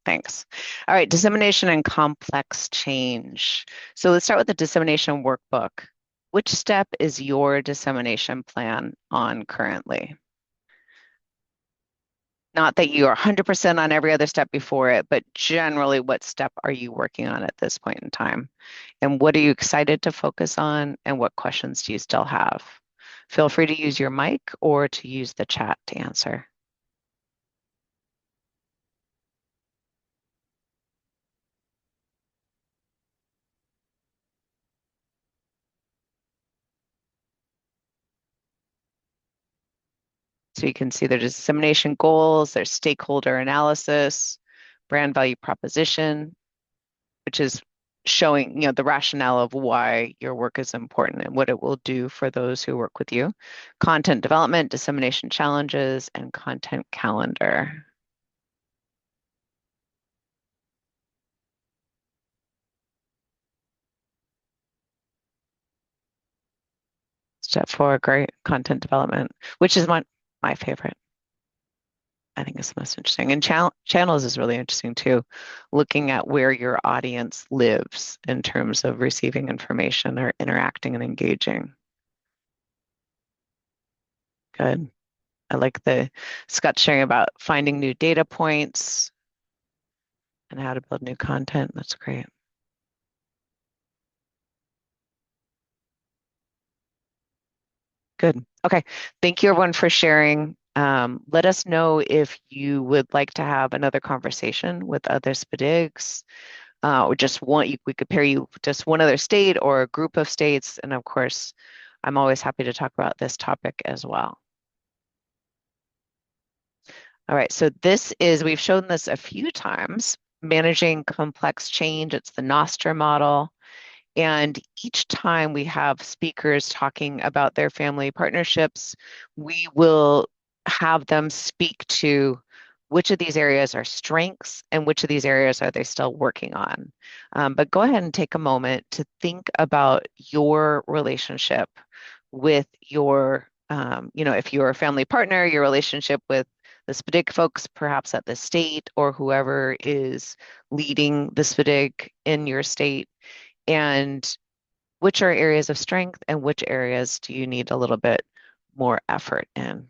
Thanks. All right, dissemination and complex change. So let's start with the dissemination workbook. Which step is your dissemination plan on currently? Not that you are 100% on every other step before it, but generally, what step are you working on at this point in time? And what are you excited to focus on? And what questions do you still have? Feel free to use your mic or to use the chat to answer. So you can see their dissemination goals, their stakeholder analysis, brand value proposition, which is showing, the rationale of why your work is important and what it will do for those who work with you. Content development, dissemination challenges, and content calendar. Step four, great content development, which is my favorite. I think it's the most interesting. And channels is really interesting too, looking at where your audience lives in terms of receiving information or interacting and engaging. Good. I like the Scott sharing about finding new data points and how to build new content. That's great. Good. Okay. Thank you everyone for sharing. Let us know if you would like to have another conversation with other SPDIGs, or just one, we could pair you just one other state or a group of states. And of course, I'm always happy to talk about this topic as well. All right, so we've shown this a few times, managing complex change. It's the Nostra model. And each time we have speakers talking about their family partnerships, we will have them speak to which of these areas are strengths and which of these areas are they still working on. But go ahead and take a moment to think about your relationship with if you're a family partner, your relationship with the SPDIC folks, perhaps at the state, or whoever is leading the SPDIC in your state, and which are areas of strength and which areas do you need a little bit more effort in?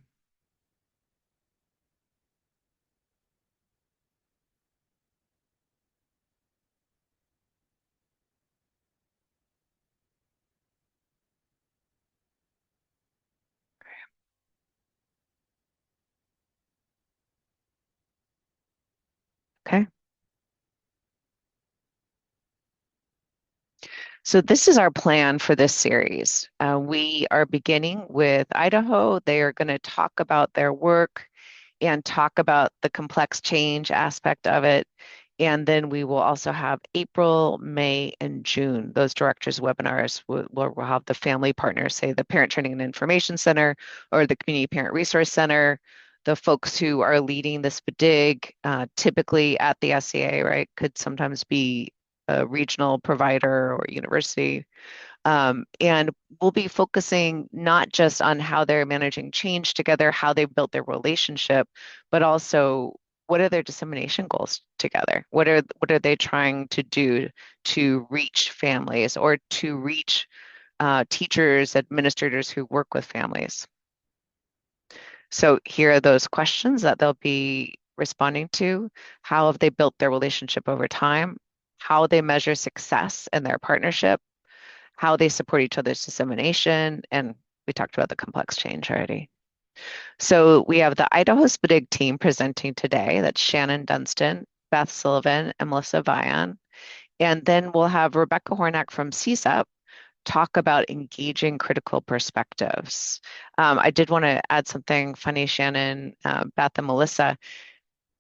Okay. So this is our plan for this series. We are beginning with Idaho. They are going to talk about their work and talk about the complex change aspect of it. And then we will also have April, May, and June. Those directors' webinars where we'll have the family partners, say the Parent Training and Information Center or the Community Parent Resource Center, the folks who are leading this FDIG, typically at the SCA, right, could sometimes be a regional provider or university. And we'll be focusing not just on how they're managing change together, how they built their relationship, but also what are their dissemination goals together? What are they trying to do to reach families or to reach teachers, administrators who work with families? So here are those questions that they'll be responding to. How have they built their relationship over time? How they measure success in their partnership? How they support each other's dissemination, and we talked about the complex change already. So we have the Idaho SPDIG team presenting today. That's Shannon Dunstan, Beth Sullivan, and Melissa Vian. And then we'll have Rebecca Hornak from CSEP talk about engaging critical perspectives. I did want to add something funny, Shannon, Beth, and Melissa.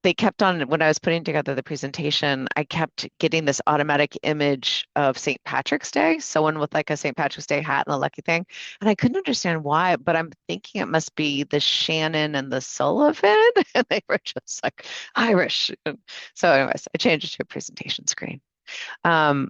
They kept on, when I was putting together the presentation, I kept getting this automatic image of St. Patrick's Day, someone with like a St. Patrick's Day hat and a lucky thing. And I couldn't understand why, but I'm thinking it must be the Shannon and the Sullivan. And they were just like Irish. So, anyways, I changed it to a presentation screen. Um,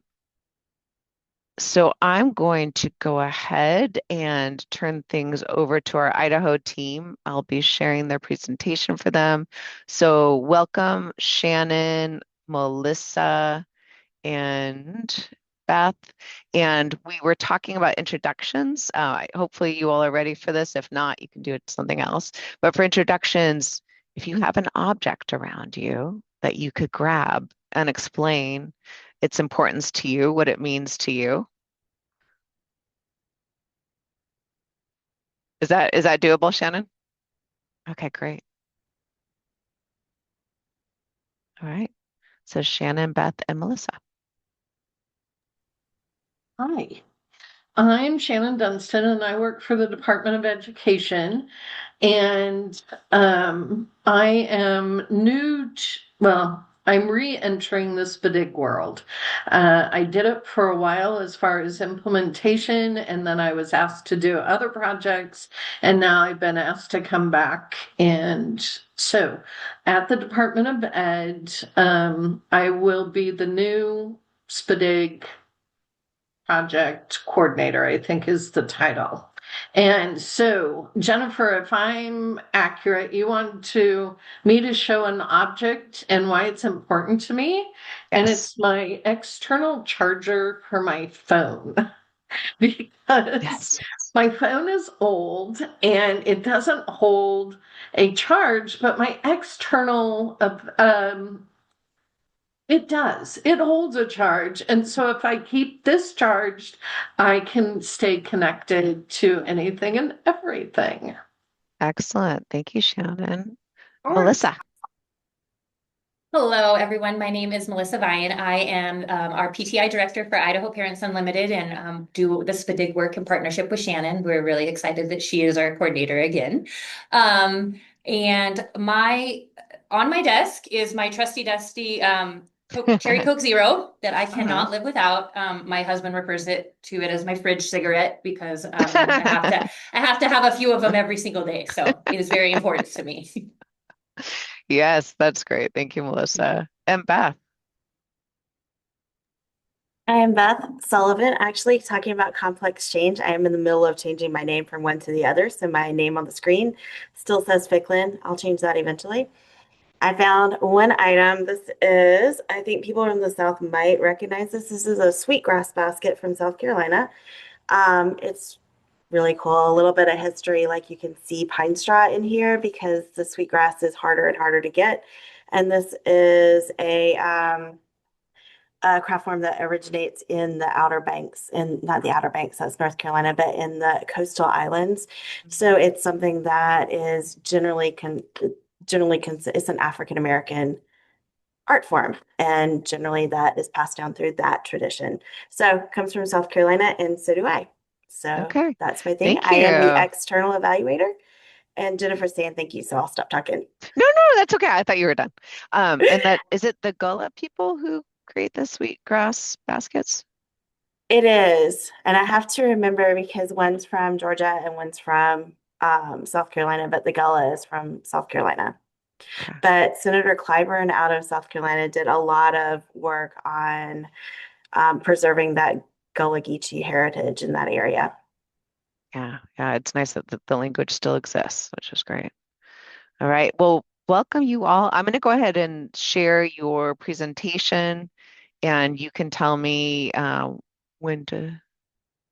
so I'm going to go ahead and turn things over to our Idaho team. I'll be sharing their presentation for them. So welcome, Shannon. Melissa, and Beth. And we were talking about introductions. Hopefully, you all are ready for this. If not, you can do it something else. But for introductions, if you have an object around you that you could grab and explain its importance to you, what it means to you. Is that doable, Shannon? Okay, great. All right. So Shannon, Beth, and Melissa. Hi, I'm Shannon Dunstan and I work for the Department of Education. And I am I'm re-entering the SPDIG world. I did it for a while as far as implementation, and then I was asked to do other projects, and now I've been asked to come back. And so at the Department of Ed, I will be the new SPDIG project coordinator, I think is the title. And so, Jennifer, if I'm accurate, you want me to show an object and why it's important to me. And Yes. it's my external charger for my phone because Yes. my phone is old and it doesn't hold a charge, but my external it does. It holds a charge. And so if I keep this charged, I can stay connected to anything and everything. Of Excellent. Thank you, Shannon. course. Melissa. Hello, everyone. My name is Melissa Vine. I am our PTI director for Idaho Parents Unlimited and do the SPDIG work in partnership with Shannon. We're really excited that she is our coordinator again. And on my desk is my trusty dusty Cherry Coke Zero that I cannot live without. My husband refers to it as my fridge cigarette because I have to have a few of them every single day. So it is very important to me. Yes, that's great. Thank you, Melissa. And Beth. I am Beth Sullivan. Actually, talking about complex change, I am in the middle of changing my name from one to the other. So my name on the screen still says Ficklin. I'll change that eventually. I found one item. I think people from the South might recognize this. This is a sweetgrass basket from South Carolina. It's really cool. A little bit of history, like you can see pine straw in here because the sweetgrass is harder and harder to get. And this is a craft form that originates in the Outer Banks, and not the Outer Banks, that's North Carolina, but in the coastal islands. So it's something that is it's an African American art form, and generally that is passed down through that tradition. So it comes from South Carolina, and so do I. So Okay. that's my thing. Thank I am the you. external evaluator, and Jennifer's saying thank you, so I'll stop talking. No, no, that's okay. I thought you were done. And that is it the Gullah people who create the sweetgrass baskets? It is. And I have to remember because one's from Georgia and one's from South Carolina, but the Gullah is from South Carolina. Okay. But Senator Clyburn out of South Carolina did a lot of work on preserving that Gullah Geechee heritage in that area. Yeah, yeah, it's nice that the language still exists, which is great. All right. Well, welcome you all. I'm going to go ahead and share your presentation, and you can tell me when to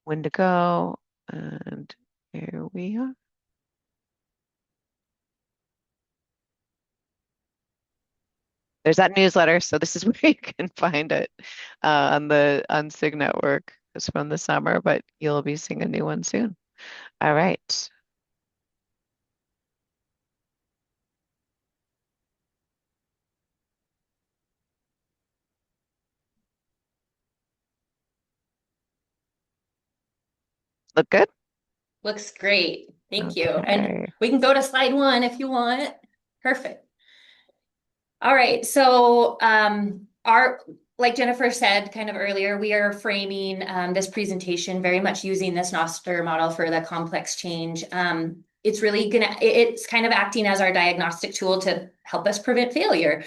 when to go. And here we are. There's that newsletter, so this is where you can find it on SIG Network. It's from the summer, but you'll be seeing a new one soon. All right. Look good? Looks great. Thank you. And Okay. we can go to slide one if you want. Perfect. All right. So like Jennifer said kind of earlier, we are framing this presentation very much using this Noster model for the complex change. It's kind of acting as our diagnostic tool to help us prevent failure.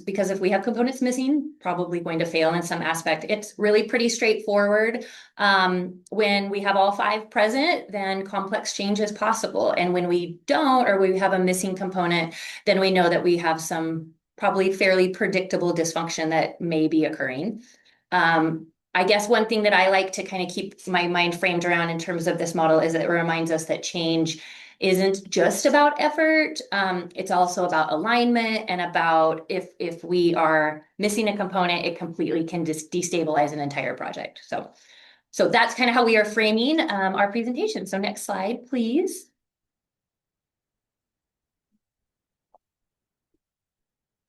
Because if we have components missing, probably going to fail in some aspect. It's really pretty straightforward. When we have all five present, then complex change is possible. And when we don't, or we have a missing component, then we know that we have some probably fairly predictable dysfunction that may be occurring. I guess one thing that I like to kind of keep my mind framed around in terms of this model is it reminds us that change isn't just about effort. It's also about alignment and about if we are missing a component, it completely can destabilize an entire project. So that's kind of how we are framing our presentation. So next slide, please.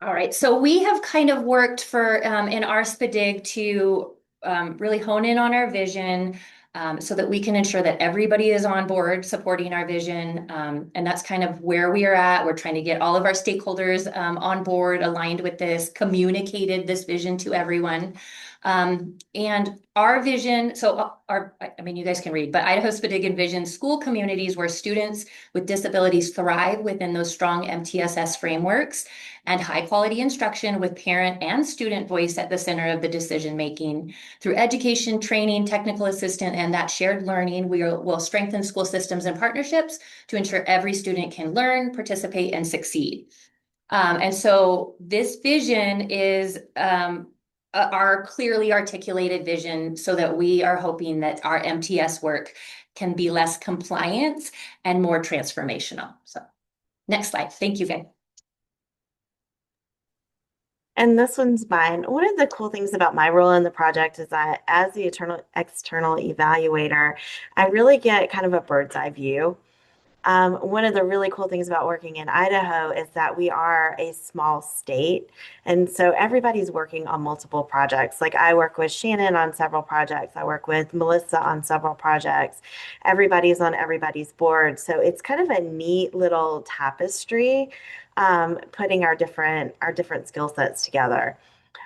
All right, so we have kind of worked for in our SPDIG to really hone in on our vision so that we can ensure that everybody is on board supporting our vision. And that's kind of where we are at. We're trying to get all of our stakeholders on board, aligned with this, communicated this vision to everyone. And our vision, so I mean, you guys can read, but Idaho SPDIG envisions school communities where students with disabilities thrive within those strong MTSS frameworks and high quality instruction with parent and student voice at the center of the decision making. Through education, training, technical assistance, and that shared learning, we will strengthen school systems and partnerships to ensure every student can learn, participate, and succeed. And so this vision is our clearly articulated vision so that we are hoping that our MTS work can be less compliant and more transformational. So next slide. Thank you, guys. And this one's mine. One of the cool things about my role in the project is that as the external evaluator, I really get kind of a bird's eye view. One of the really cool things about working in Idaho is that we are a small state. And so everybody's working on multiple projects. Like I work with Shannon on several projects. I work with Melissa on several projects. Everybody's on everybody's board. So it's kind of a neat little tapestry, putting our different skill sets together.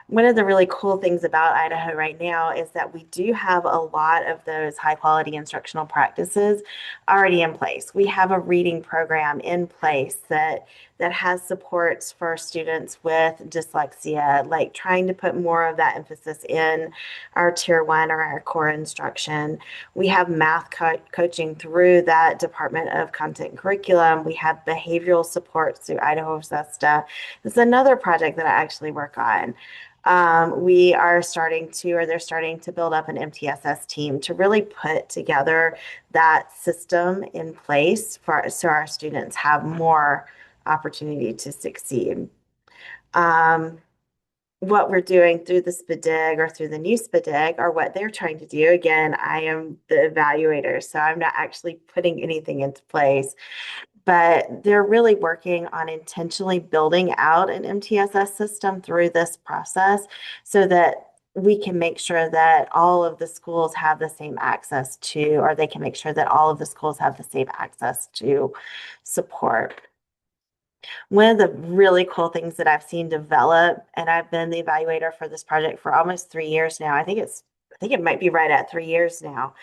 One of the really cool things about Idaho right now is that we do have a lot of those high quality instructional practices already in place. We have a reading program in place that has supports for students with dyslexia, like trying to put more of that emphasis in our tier 1 or our core instruction. We have math coaching through that Department of Content and Curriculum. We have behavioral supports through Idaho SESTA. This is another project that I actually work on. We are starting to, or they're starting to build up an MTSS team to really put together that system in place so our students have more opportunity to succeed. What we're doing through the SPDIG or through the new SPDIG or what they're trying to do, again, I am the evaluator, so I'm not actually putting anything into place. But they're really working on intentionally building out an MTSS system through this process so that we can make sure that all of the schools have the same access to, or they can make sure that all of the schools have the same access to support. One of the really cool things that I've seen develop, and I've been the evaluator for this project for almost 3 years now. I think it might be right at 3 years now,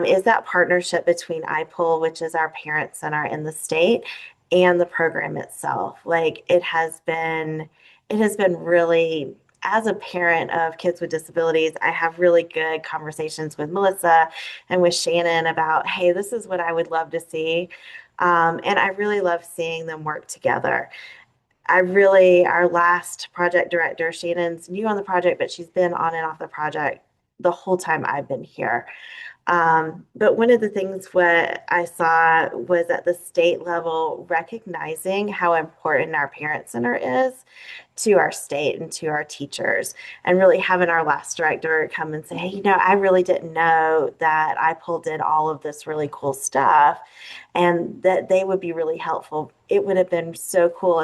is that partnership between iPull, which is our parent center in the state, and the program itself. Like it has been really, as a parent of kids with disabilities, I have really good conversations with Melissa and with Shannon about, hey, this is what I would love to see. And I really love seeing them work together. Our last project director, Shannon's new on the project, but she's been on and off the project the whole time I've been here. But one of the things what I saw was at the state level, recognizing how important our parent center is to our state and to our teachers, and really having our last director come and say, hey, I really didn't know that iPull did all of this really cool stuff and that they would be really helpful. It would have been so cool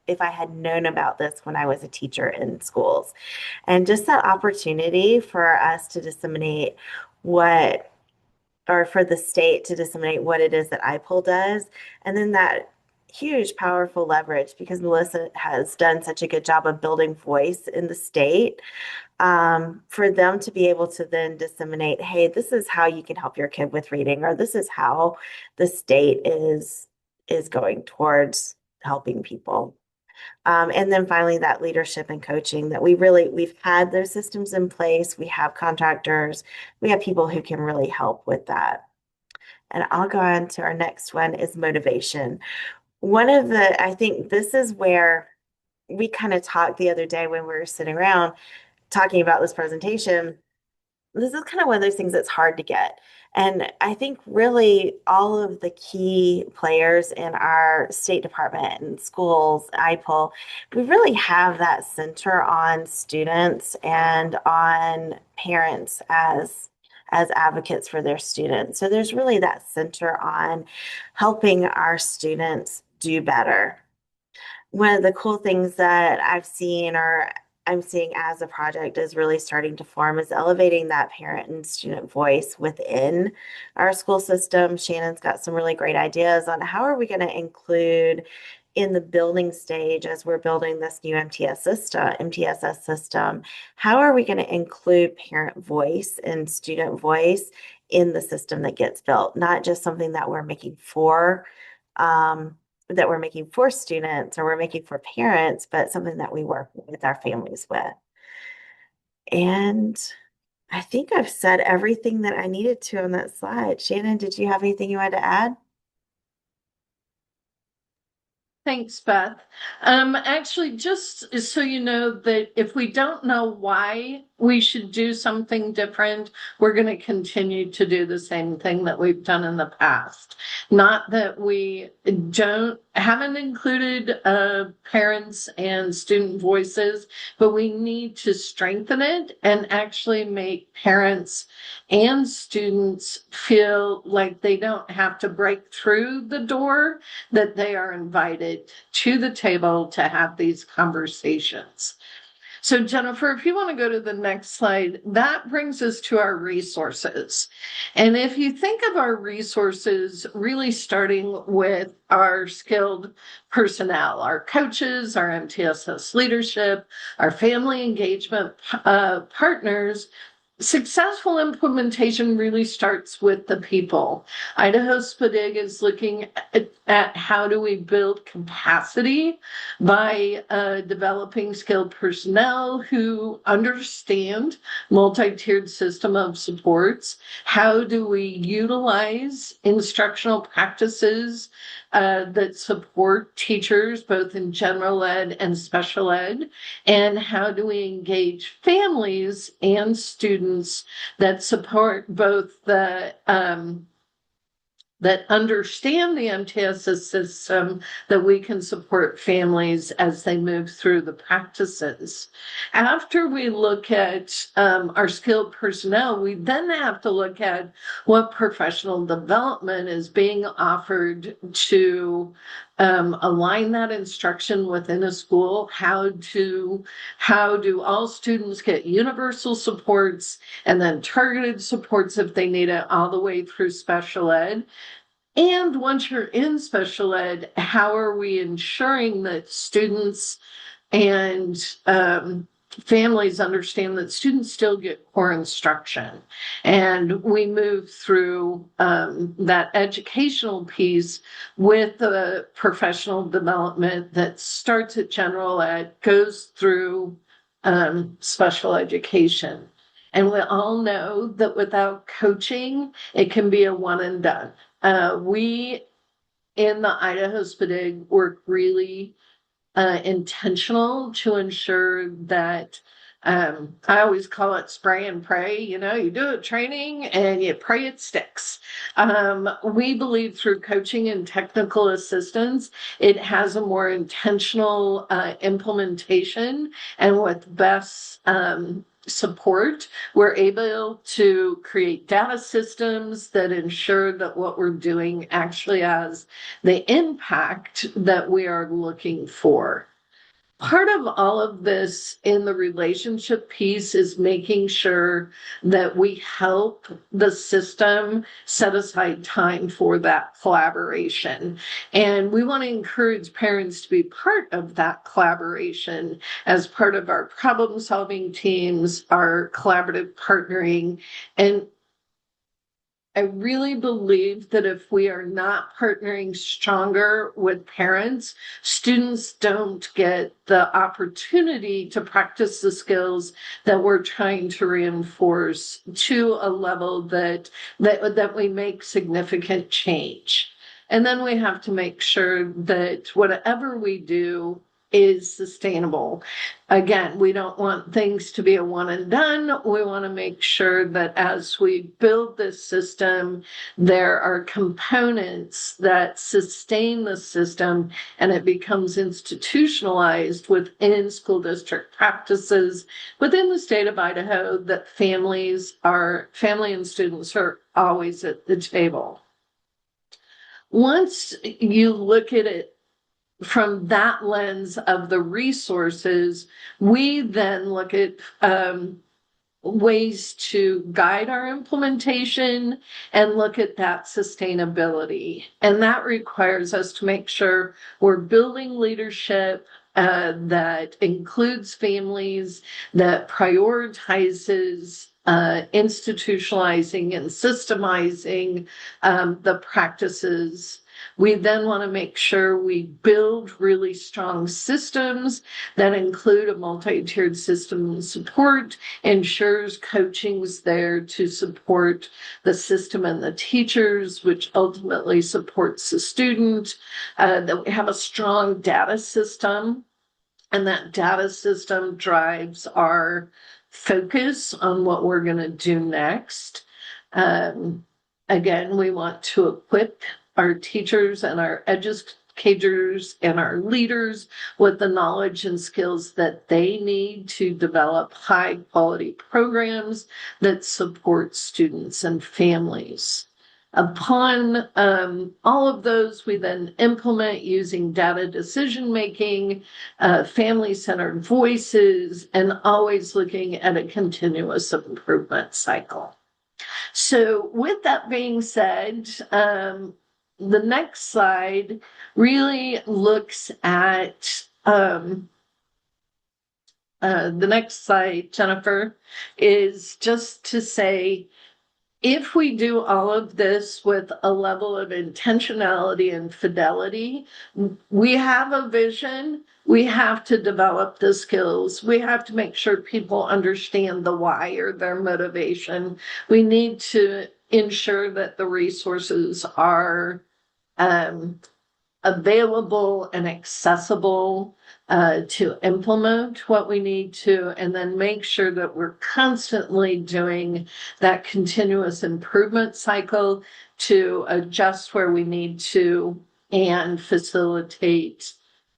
if I had known about this when I was a teacher in schools. And just that opportunity for us to disseminate for the state to disseminate what it is that iPull does. And then that huge, powerful leverage, because Melissa has done such a good job of building voice in the state, for them to be able to then disseminate, hey, this is how you can help your kid with reading, or this is how the state is going towards helping people. And then finally, that leadership and coaching that we've had those systems in place. We have contractors, we have people who can really help with that. And I'll go on to our next one is motivation. I think this is where we kind of talked the other day when we were sitting around talking about this presentation. This is kind of one of those things that's hard to get. And I think really all of the key players in our State Department and schools, IPOL, we really have that center on students and on parents as advocates for their students. So there's really that center on helping our students do better. One of the cool things that I've seen or I'm seeing as a project is really starting to form is elevating that parent and student voice within our school system. Shannon's got some really great ideas on how are we going to include in the building stage as we're building this new MTSS system, how are we going to include parent voice and student voice in the system that gets built, not just something that we're making for students or we're making for parents, but something that we work with our families with. And I think I've said everything that I needed to on that slide. Shannon, did you have anything you wanted to add? Thanks, Beth. Actually, just so you know that if we don't know why we should do something different, we're going to continue to do the same thing that we've done in the past. Not that we haven't included parents and student voices, but we need to strengthen it and actually make parents and students feel like they don't have to break through the door, that they are invited to the table to have these conversations. So Jennifer, if you want to go to the next slide, that brings us to our resources. And if you think of our resources, really starting with our skilled personnel, our coaches, our MTSS leadership, our family engagement partners, successful implementation really starts with the people. Idaho SPDIG is looking at how do we build capacity by developing skilled personnel who understand multi-tiered system of supports. How do we utilize instructional practices that support teachers both in general ed and special ed? And how do we engage families and students that support both the that understand the MTSS system, that we can support families as they move through the practices. After we look at our skilled personnel, we then have to look at what professional development is being offered to align that instruction within a school. How do all students get universal supports and then targeted supports if they need it, all the way through special ed? And once you're in special ed, how are we ensuring that students and families understand that students still get core instruction? And we move through that educational piece with the professional development that starts at general ed, goes through special education. And we all know that without coaching, it can be a one and done. We in the Idaho SPDIG work really intentional to ensure that I always call it spray and pray. You know, you do a training and you pray it sticks. We believe through coaching and technical assistance, it has a more intentional implementation, and with best support, we're able to create data systems that ensure that what we're doing actually has the impact that we are looking for. Part of all of this in the relationship piece is making sure that we help the system set aside time for that collaboration. And we want to encourage parents to be part of that collaboration as part of our problem solving teams, our collaborative partnering. And I really believe that if we are not partnering stronger with parents, students don't get the opportunity to practice the skills that we're trying to reinforce to a level that we make significant change. And then we have to make sure that whatever we do is sustainable. Again, we don't want things to be a one and done. We want to make sure that as we build this system, there are components that sustain the system and it becomes institutionalized within school district practices within the state of Idaho, that family and students are always at the table. Once you look at it from that lens of the resources, we then look at ways to guide our implementation and look at that sustainability. And that requires us to make sure we're building leadership that includes families, that prioritizes institutionalizing and systemizing the practices. We then want to make sure we build really strong systems that include a multi-tiered system support, ensures coaching's there to support the system and the teachers, which ultimately supports the student, that we have a strong data system, and that data system drives our focus on what we're going to do next. Again, we want to equip our teachers and our educators and our leaders with the knowledge and skills that they need to develop high quality programs that support students and families. Upon all of those, we then implement using data decision making, family-centered voices, and always looking at a continuous improvement cycle. So with that being said, the next slide really looks at the next slide, Jennifer, is just to say, if we do all of this with a level of intentionality and fidelity, we have a vision, we have to develop the skills, we have to make sure people understand the why or their motivation. We need to ensure that the resources are available and accessible to implement what we need to, and then make sure that we're constantly doing that continuous improvement cycle to adjust where we need to and facilitate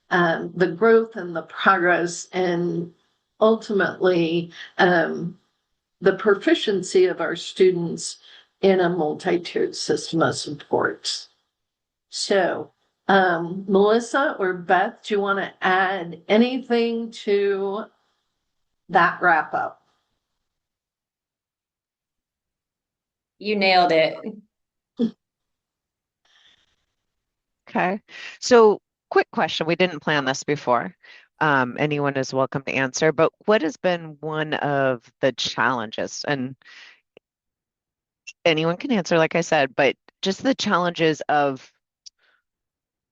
the growth and the progress and ultimately the proficiency of our students in a multi-tiered system of support. So, Melissa or Beth, do you want to add anything to that wrap up? You nailed it. Okay. So quick question. We didn't plan this before. Anyone is welcome to answer, but what has been one of the challenges? And anyone can answer, like I said, but just the challenges of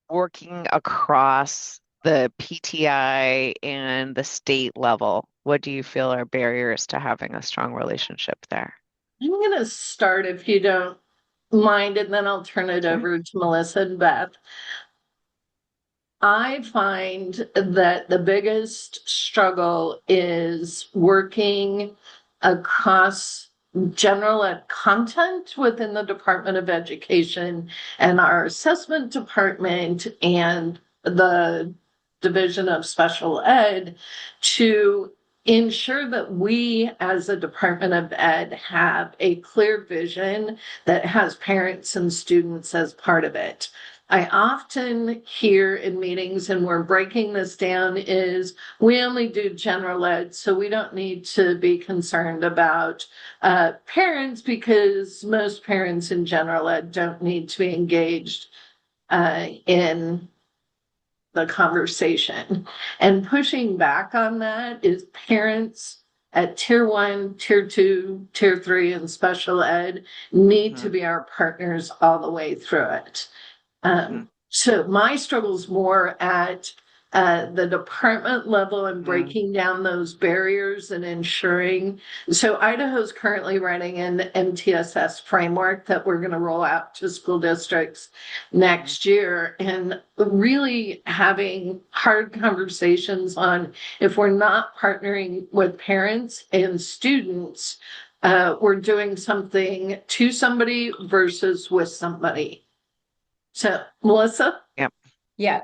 working across the PTI and the state level. What do you feel are barriers to having a strong relationship there? I'm going to start, if you don't mind, and then I'll turn it over to Melissa and Beth. I find that the biggest struggle is working across general ed content within the Department of Education and our assessment department and the Division of Special Ed to ensure that we as a Department of Ed have a clear vision that has parents and students as part of it. I often hear in meetings, and we're breaking this down, is we only do general ed, so we don't need to be concerned about parents because most parents in general ed don't need to be engaged in the conversation. And pushing back on that is parents at tier 1, tier 2, tier 3, and special ed need to be our partners all the way through it. So my struggle is more at the department level and breaking down those barriers and ensuring. So Idaho's currently running an MTSS framework that we're going to roll out to school districts next year, and really having hard conversations on if we're not partnering with parents and students, we're doing something to somebody versus with somebody. So, Melissa? Yep. Yeah.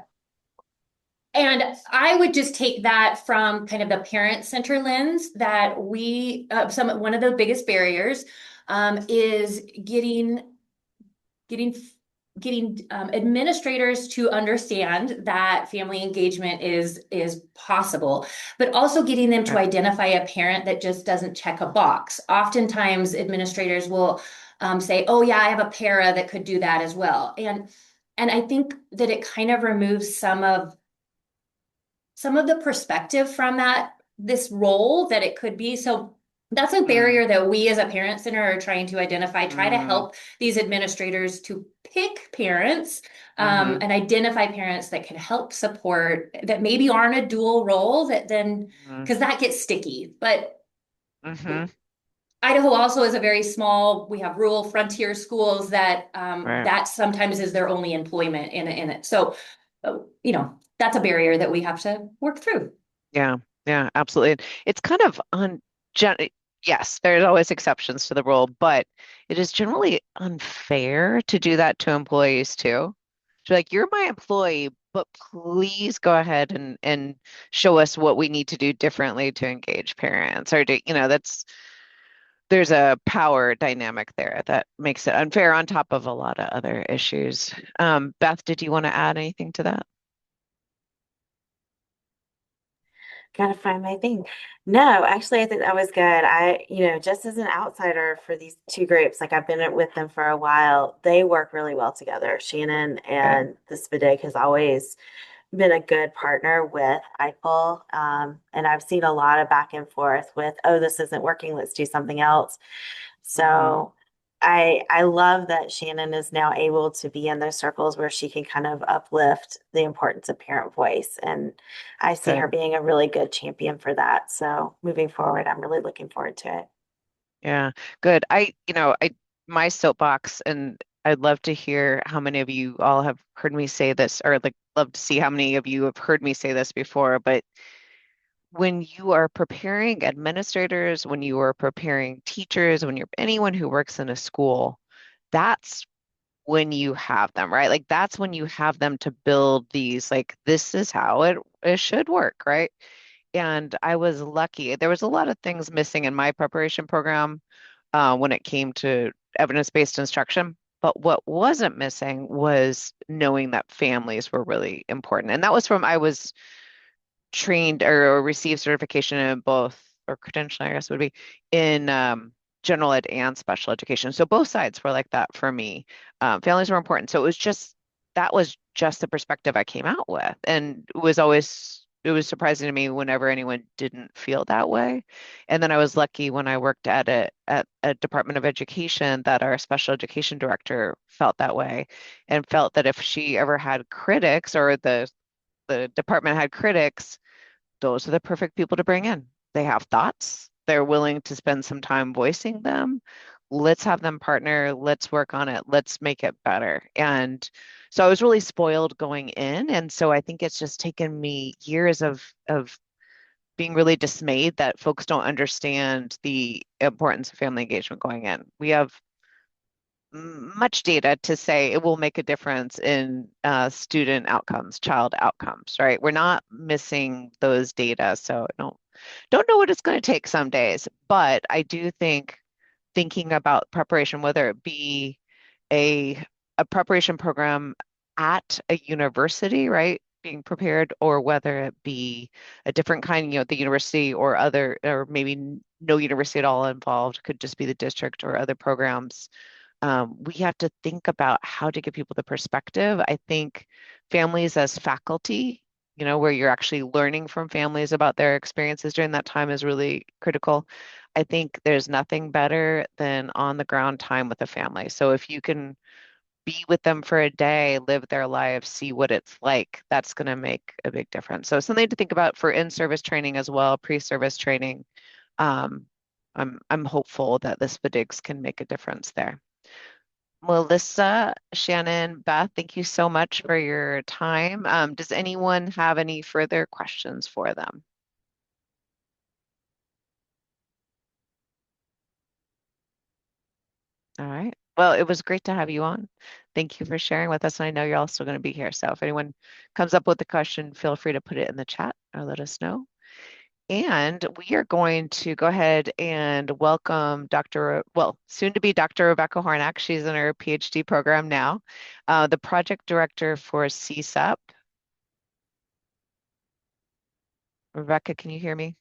And I would just take that from kind of the parent center lens that one of the biggest barriers is getting administrators to understand that family engagement is possible, but also getting them to identify a parent that just doesn't check a box. Oftentimes, administrators will say, "Oh yeah, I have a para that could do that as well," and I think that it kind of removes some of the perspective from this role that it could be. So that's a barrier that we as a parent center are trying to identify, try to help these administrators to pick parents and identify parents that can help support, that maybe aren't a dual role, that then, because that gets sticky. But Idaho also is a very small, we have rural frontier schools that that sometimes is their only employment in it. So, that's a barrier that we have to work through. Yeah, absolutely. It's kind of yes, there's always exceptions to the rule, but it is generally unfair to do that to employees too. To like, you're my employee, but please go ahead and show us what we need to do differently to engage parents, or there's a power dynamic there that makes it unfair on top of a lot of other issues. Beth, did you want to add anything to that? Gotta find my thing. No, actually, I think that was good. Just as an outsider for these two groups, like I've been with them for a while, they work really well together. Shannon and the SPDIC has always been a good partner with Eichel. And I've seen a lot of back and forth with, oh, this isn't working, let's do something else. So I love that Shannon is now able to be in those circles where she can kind of uplift the importance of parent voice. And I see her being a really good champion for that. So moving forward, I'm really looking forward to it. Yeah, good. My soapbox, and I'd love to hear how many of you all have heard me say this, or like love to see how many of you have heard me say this before, but when you are preparing administrators, when you are preparing teachers, when you're anyone who works in a school, that's when you have them, right? Like that's when you have them to build these, like, this is how it should work, right? And I was lucky. There was a lot of things missing in my preparation program when it came to evidence-based instruction. But what wasn't missing was knowing that families were really important. And that was I was trained or received certification in both, or credentialing, I guess would be, in general ed and special education. So both sides were like that for me. Families were important. So that was just the perspective I came out with. And it was surprising to me whenever anyone didn't feel that way. And then I was lucky when I worked at a Department of Education that our special education director felt that way, and felt that if she ever had critics, or the department had critics, those are the perfect people to bring in. They have thoughts. They're willing to spend some time voicing them. Let's have them partner. Let's work on it. Let's make it better. And so I was really spoiled going in. And so I think it's just taken me years of being really dismayed that folks don't understand the importance of family engagement going in. We have much data to say it will make a difference in student outcomes, child outcomes, right? We're not missing those data. So don't know what it's going to take some days, but I do think thinking about preparation, whether it be a preparation program at a university, right? Being prepared, or whether it be a different kind, the university or other, or maybe no university at all involved, could just be the district or other programs. We have to think about how to give people the perspective. I think families as faculty, where you're actually learning from families about their experiences during that time, is really critical. I think there's nothing better than on the ground time with a family. So if you can be with them for a day, live their lives, see what it's like, that's going to make a big difference. So something to think about for in-service training as well, pre-service training. Um, I'm hopeful that this FDIGS can make a difference there. Melissa, Shannon, Beth, thank you so much for your time. Does anyone have any further questions for them? All right. Well, it was great to have you on. Thank you for sharing with us. And I know you're also going to be here. So if anyone comes up with a question, feel free to put it in the chat or let us know. And we are going to go ahead and welcome soon to be Dr. Rebecca Hornak. She's in her PhD program now, the project director for CSEP. Rebecca, can you hear me?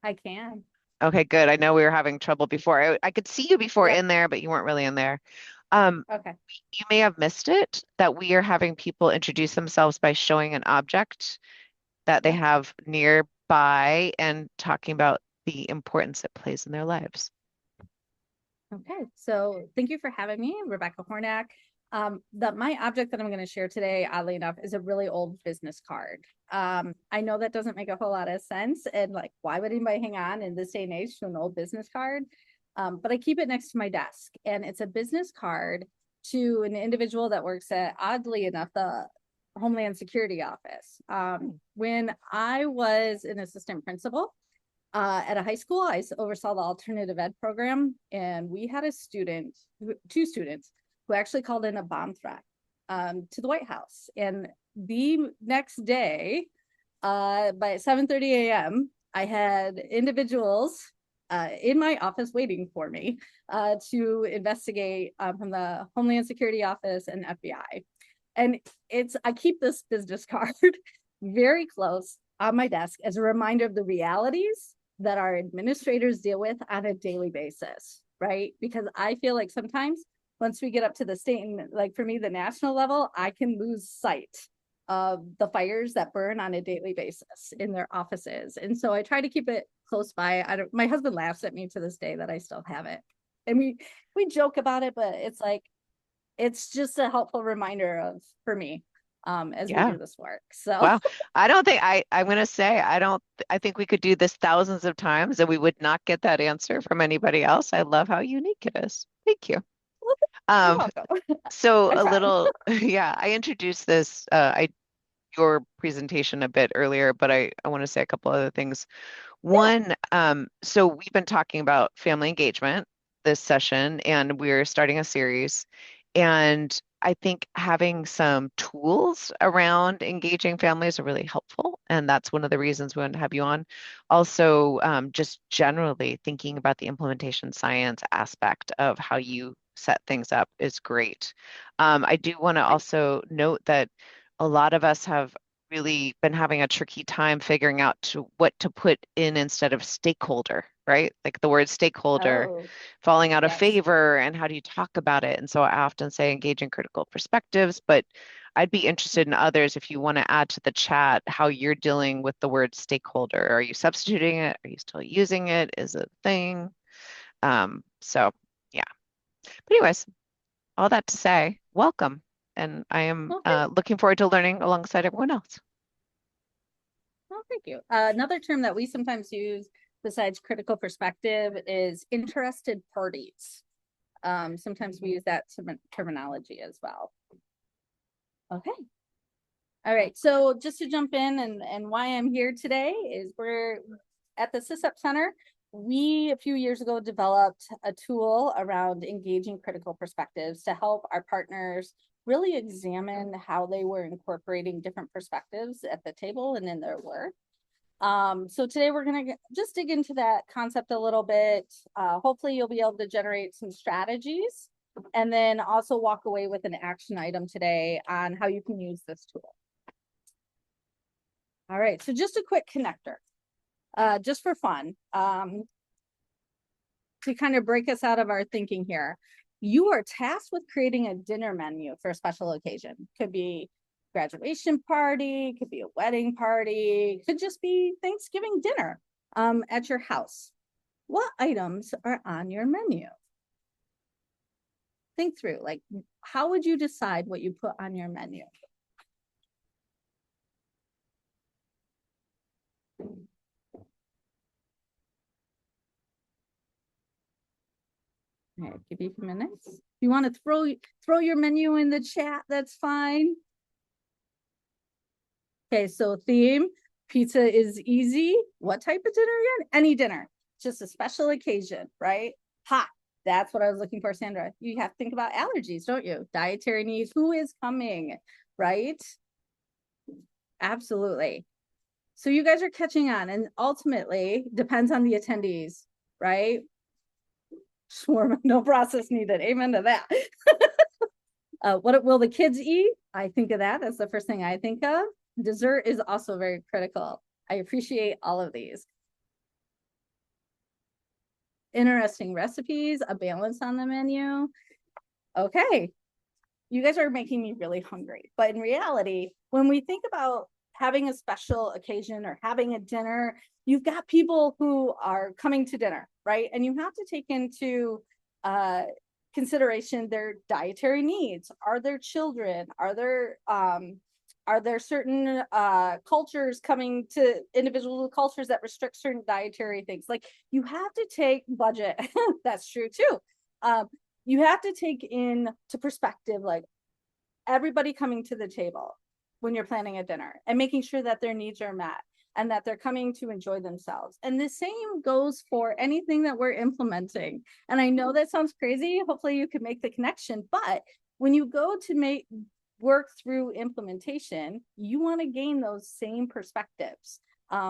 I can. Okay, good. I know we were having trouble before. I could see you before Yep. in there, but you weren't really in there. Okay. You may have missed it that we are having people introduce themselves by showing an object that they have nearby and talking about the importance it plays in their lives. Okay. So thank you for having me, Rebecca Hornak. My object that I'm going to share today, oddly enough, is a really old business card. I know that doesn't make a whole lot of sense. And like, why would anybody hang on in this day and age to an old business card? But I keep it next to my desk, and it's a business card to an individual that works at, oddly enough, the Homeland Security Office. When I was an assistant principal at a high school, I oversaw the alternative ed program, and we had two students who actually called in a bomb threat to the White House. And the next day, by 7:30 a.m., I had individuals in my office waiting for me to investigate from the Homeland Security Office and FBI. And I keep this business card very close on my desk as a reminder of the realities that our administrators deal with on a daily basis, right? Because I feel like sometimes once we get up to the state and, like, for me, the national level, I can lose sight of the fires that burn on a daily basis in their offices. And so I try to keep it close by. My husband laughs at me to this day that I still have it. And we joke about it, but it's like, it's just a helpful reminder for me as we do this work. So wow, I'm going to say, I think we could do this thousands of times and we would not get that answer from anybody else. I love how unique it is. Thank you. So a little, I introduced your presentation a bit earlier, but I want to say a couple other things. One, so we've been talking about family engagement this session, and we're starting a series. And I think having some tools around engaging families are really helpful. And that's one of the reasons we want to have you on. Also, just generally thinking about the implementation science aspect of how you set things up is great. I do want to also note that a lot of us have really been having a tricky time figuring out what to put in instead of stakeholder, right? Like the word stakeholder falling out of favor, and how do you talk about it? And so I often say engaging critical perspectives, but I'd be interested in others if you want to add to the chat how you're dealing with the word stakeholder. Are you substituting it? Are you still using it? Is it a thing? So yeah. But anyways, all that to say, welcome. And I am looking forward to learning alongside everyone else. Well, thank you. Another term that we sometimes use besides critical perspective is interested parties. Sometimes we use that terminology as well. Okay. All right. So just to jump in and why I'm here today is we're at the CSEP Center. We, a few years ago, developed a tool around engaging critical perspectives to help our partners really examine how they were incorporating different perspectives at the table and in their work. So today we're going to just dig into that concept a little bit. Hopefully you'll be able to generate some strategies and then also walk away with an action item today on how you can use this tool. All right, so just a quick connector. Just for fun, to kind of break us out of our thinking here. You are tasked with creating a dinner menu for a special occasion. Could be graduation party, could be a wedding party, could just be Thanksgiving dinner at your house. What items are on your menu? Think through, like, how would you decide what you put on your menu? All right, give you a few minutes. If you want to throw your menu in the chat, that's fine. Okay, so theme, pizza is easy. What type of dinner again? Any dinner, just a special occasion, right? Hot, that's what I was looking for, Sandra. You have to think about allergies, don't you? Dietary needs, who is coming, right? Absolutely. So you guys are catching on, and ultimately depends on the attendees, right? Shawarma, no process needed. Amen to that. What will the kids eat? I think of that. That's the first thing I think of. Dessert is also very critical. I appreciate all of these. Interesting recipes, a balance on the menu. Okay. You guys are making me really hungry. But in reality, when we think about having a special occasion or having a dinner, you've got people who are coming to dinner, right? And you have to take into consideration their dietary needs. Are there children? Are there certain cultures coming to individual cultures that restrict certain dietary things? Like you have to take budget. That's true too. You have to take into perspective, like everybody coming to the table when you're planning a dinner and making sure that their needs are met and that they're coming to enjoy themselves. And the same goes for anything that we're implementing. And I know that sounds crazy. Hopefully you can make the connection, but when you go to work through implementation, you want to gain those same perspectives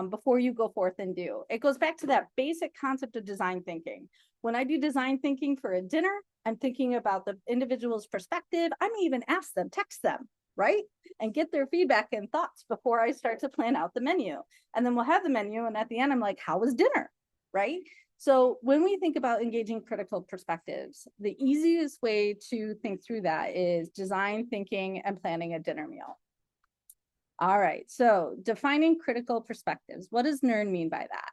before you go forth and do. It goes back to that basic concept of design thinking. When I do design thinking for a dinner, I'm thinking about the individual's perspective. I may even ask them, text them, right? And get their feedback and thoughts before I start to plan out the menu. And then we'll have the menu. And at the end, I'm like, how was dinner, right? So when we think about engaging critical perspectives, the easiest way to think through that is design thinking and planning a dinner meal. All right, so defining critical perspectives. What does NERN mean by that?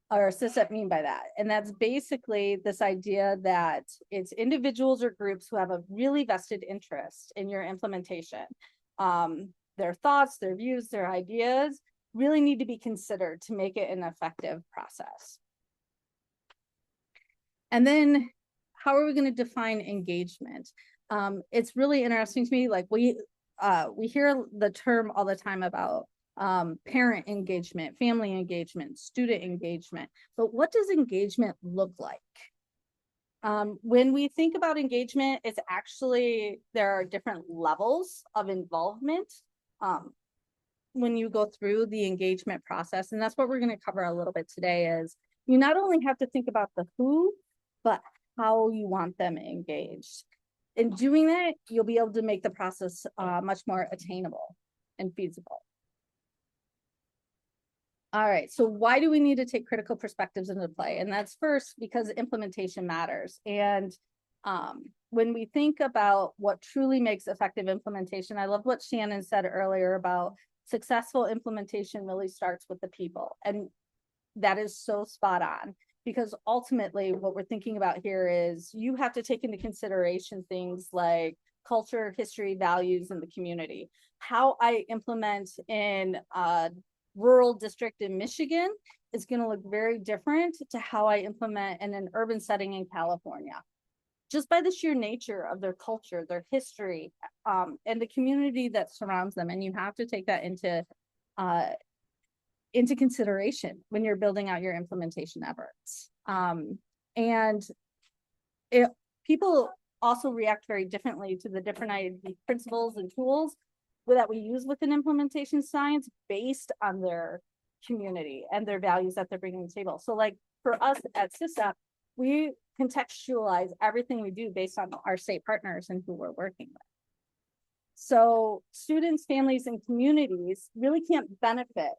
Or CSEP mean by that? And that's basically this idea that it's individuals or groups who have a really vested interest in your implementation. Their thoughts, their views, their ideas really need to be considered to make it an effective process. And then how are we going to define engagement? It's really interesting to me. Like we hear the term all the time about parent engagement, family engagement, student engagement, but what does engagement look like? When we think about engagement, it's actually, there are different levels of involvement when you go through the engagement process. And that's what we're going to cover a little bit today is you not only have to think about the who, but how you want them engaged. In doing that, you'll be able to make the process much more attainable and feasible. All right, so why do we need to take critical perspectives into play? And that's first because implementation matters. And when we think about what truly makes effective implementation, I love what Shannon said earlier about successful implementation really starts with the people. And that is so spot on, because ultimately what we're thinking about here is you have to take into consideration things like culture, history, values, and the community. How I implement in rural district in Michigan is going to look very different to how I implement in an urban setting in California, just by the sheer nature of their culture, their history, and the community that surrounds them. And you have to take that into consideration when you're building out your implementation efforts. People also react very differently to the different principles and tools that we use within implementation science based on their community and their values that they're bringing to the table. So like for us at CSEP, we contextualize everything we do based on our state partners and who we're working with. So students, families, and communities really can't benefit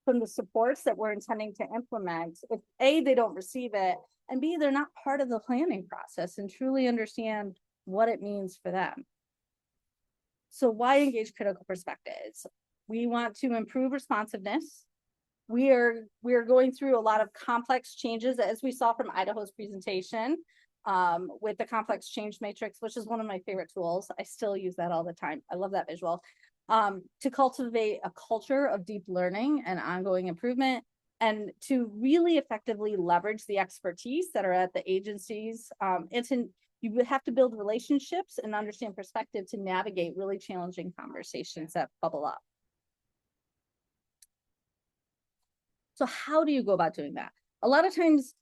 from the supports that we're intending to implement if A, they don't receive it, and B, they're not part of the planning process and truly understand what it means for them. So why engage critical perspectives? We want to improve responsiveness. We are going through a lot of complex changes, as we saw from Idaho's presentation. with the complex change matrix, which is one of my favorite tools. I still use that all the time. I love that visual. To cultivate a culture of deep learning and ongoing improvement, and to really effectively leverage the expertise that are at the agencies. You have to build relationships and understand perspective to navigate really challenging conversations that bubble up. So how do you go about doing that? A lot of times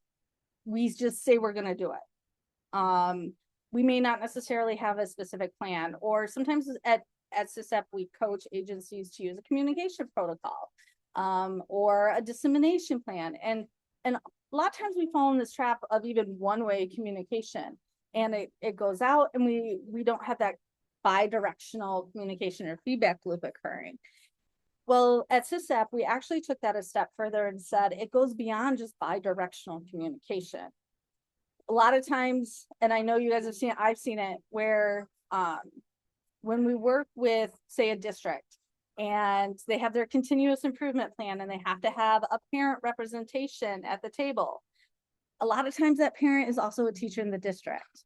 we just say we're going to do it. We may not necessarily have a specific plan, or sometimes at CSEP, we coach agencies to use a communication protocol, or a dissemination plan. And a lot of times we fall in this trap of even one-way communication, and it goes out and we don't have that bi-directional communication or feedback loop occurring. Well, at CSEP, we actually took that a step further and said it goes beyond just bi-directional communication. A lot of times, and I know you guys have seen it, I've seen it, where when we work with, say, a district, and they have their continuous improvement plan and they have to have a parent representation at the table, a lot of times that parent is also a teacher in the district.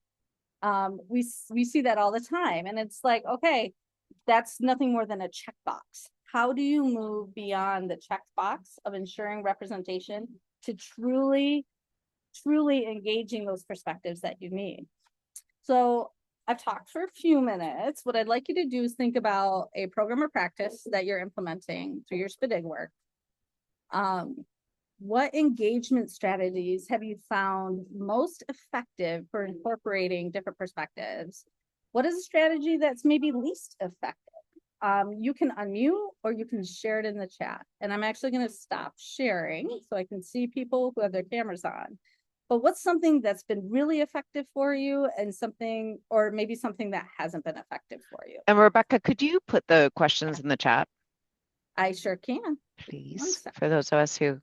We see that all the time, and it's like, okay, that's nothing more than a checkbox. How do you move beyond the checkbox of ensuring representation to truly engaging those perspectives that you need? So I've talked for a few minutes. What I'd like you to do is think about a program or practice that you're implementing through your SPDIG work. What engagement strategies have you found most effective for incorporating different perspectives? What is a strategy that's maybe least effective? You can unmute or you can share it in the chat. And I'm actually going to stop sharing so I can see people who have their cameras on. But what's something that's been really effective for you, and something, or maybe something that hasn't been effective for you? And Rebecca, could you put the questions in the chat, I sure can. please, for those of us who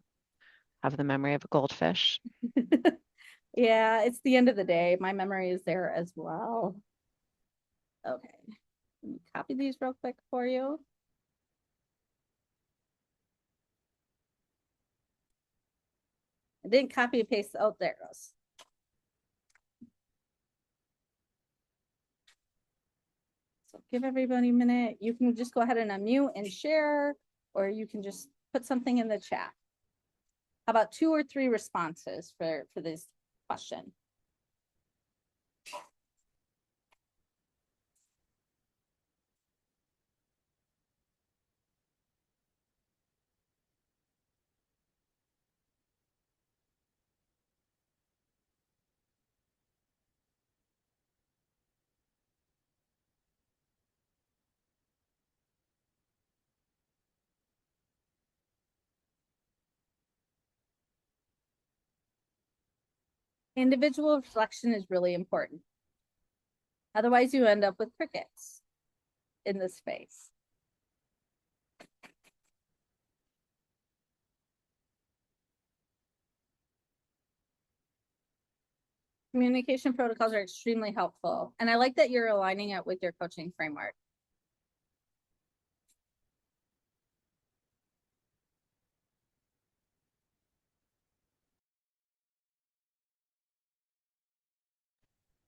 have the memory of a goldfish? Yeah, it's the end of the day. My memory is there as well. Okay, let me copy these real quick for you. I didn't copy and paste. Oh, there it goes. So give everybody a minute. You can just go ahead and unmute and share, or you can just put something in the chat. How about 2 or 3 responses for this question? Individual reflection is really important. Otherwise, you end up with crickets in this space. Communication protocols are extremely helpful. And I like that you're aligning it with your coaching framework.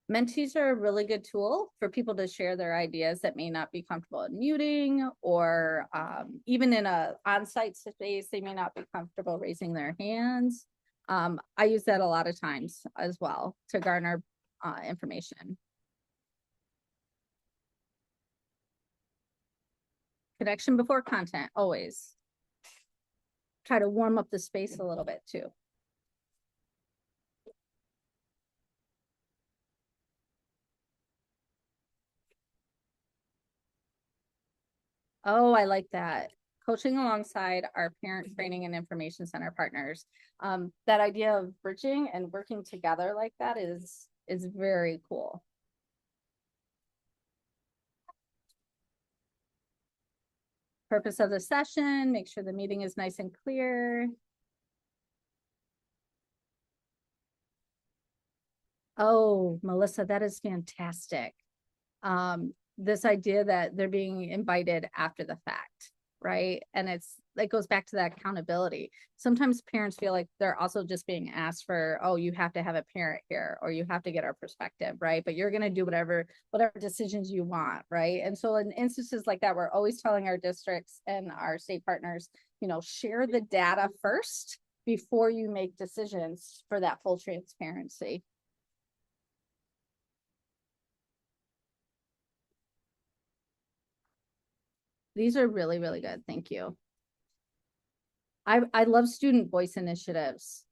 Mentees are a really good tool for people to share their ideas that may not be comfortable in muting, or even in a on-site space, they may not be comfortable raising their hands. I use that a lot of times as well to garner information. Connection before content, always. Try to warm up the space a little bit too. Oh, I like that. Coaching alongside our parent training and information center partners. That idea of bridging and working together like that is very cool. Purpose of the session, make sure the meeting is nice and clear. Oh, Melissa, that is fantastic. This idea that they're being invited after the fact. right? And it goes back to that accountability. Sometimes parents feel like they're also just being asked for, oh, you have to have a parent here, or you have to get our perspective, right? But you're going to do whatever decisions you want, right? And so in instances like that, we're always telling our districts and our state partners, share the data first before you make decisions for that full transparency. These are really, really good. Thank you. I love student voice initiatives.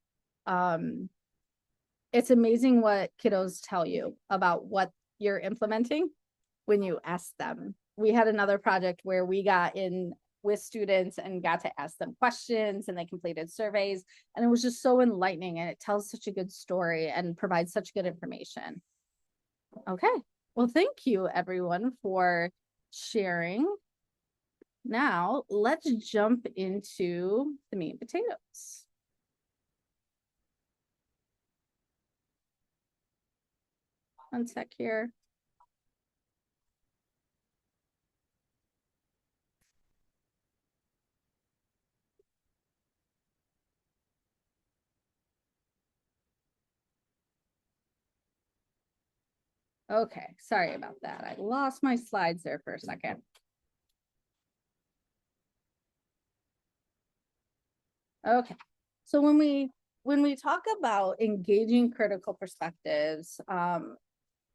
It's amazing what kiddos tell you about what you're implementing when you ask them. We had another project where we got in with students and got to ask them questions, and they completed surveys, and it was just so enlightening, and it tells such a good story and provides such good information. Okay, well, thank you everyone for sharing. Now let's jump into the meat and potatoes. One sec here. Okay, sorry about that. I lost my slides there for a second. Okay, so when we talk about engaging critical perspectives, at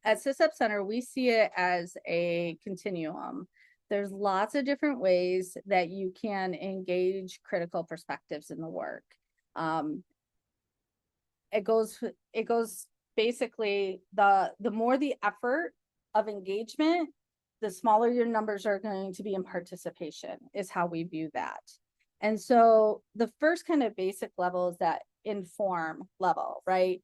SysUp Center, we see it as a continuum. There's lots of different ways that you can engage critical perspectives in the work. It goes basically, the more the effort of engagement, the smaller your numbers are going to be in participation, is how we view that. And so the first kind of basic level is that inform level, right?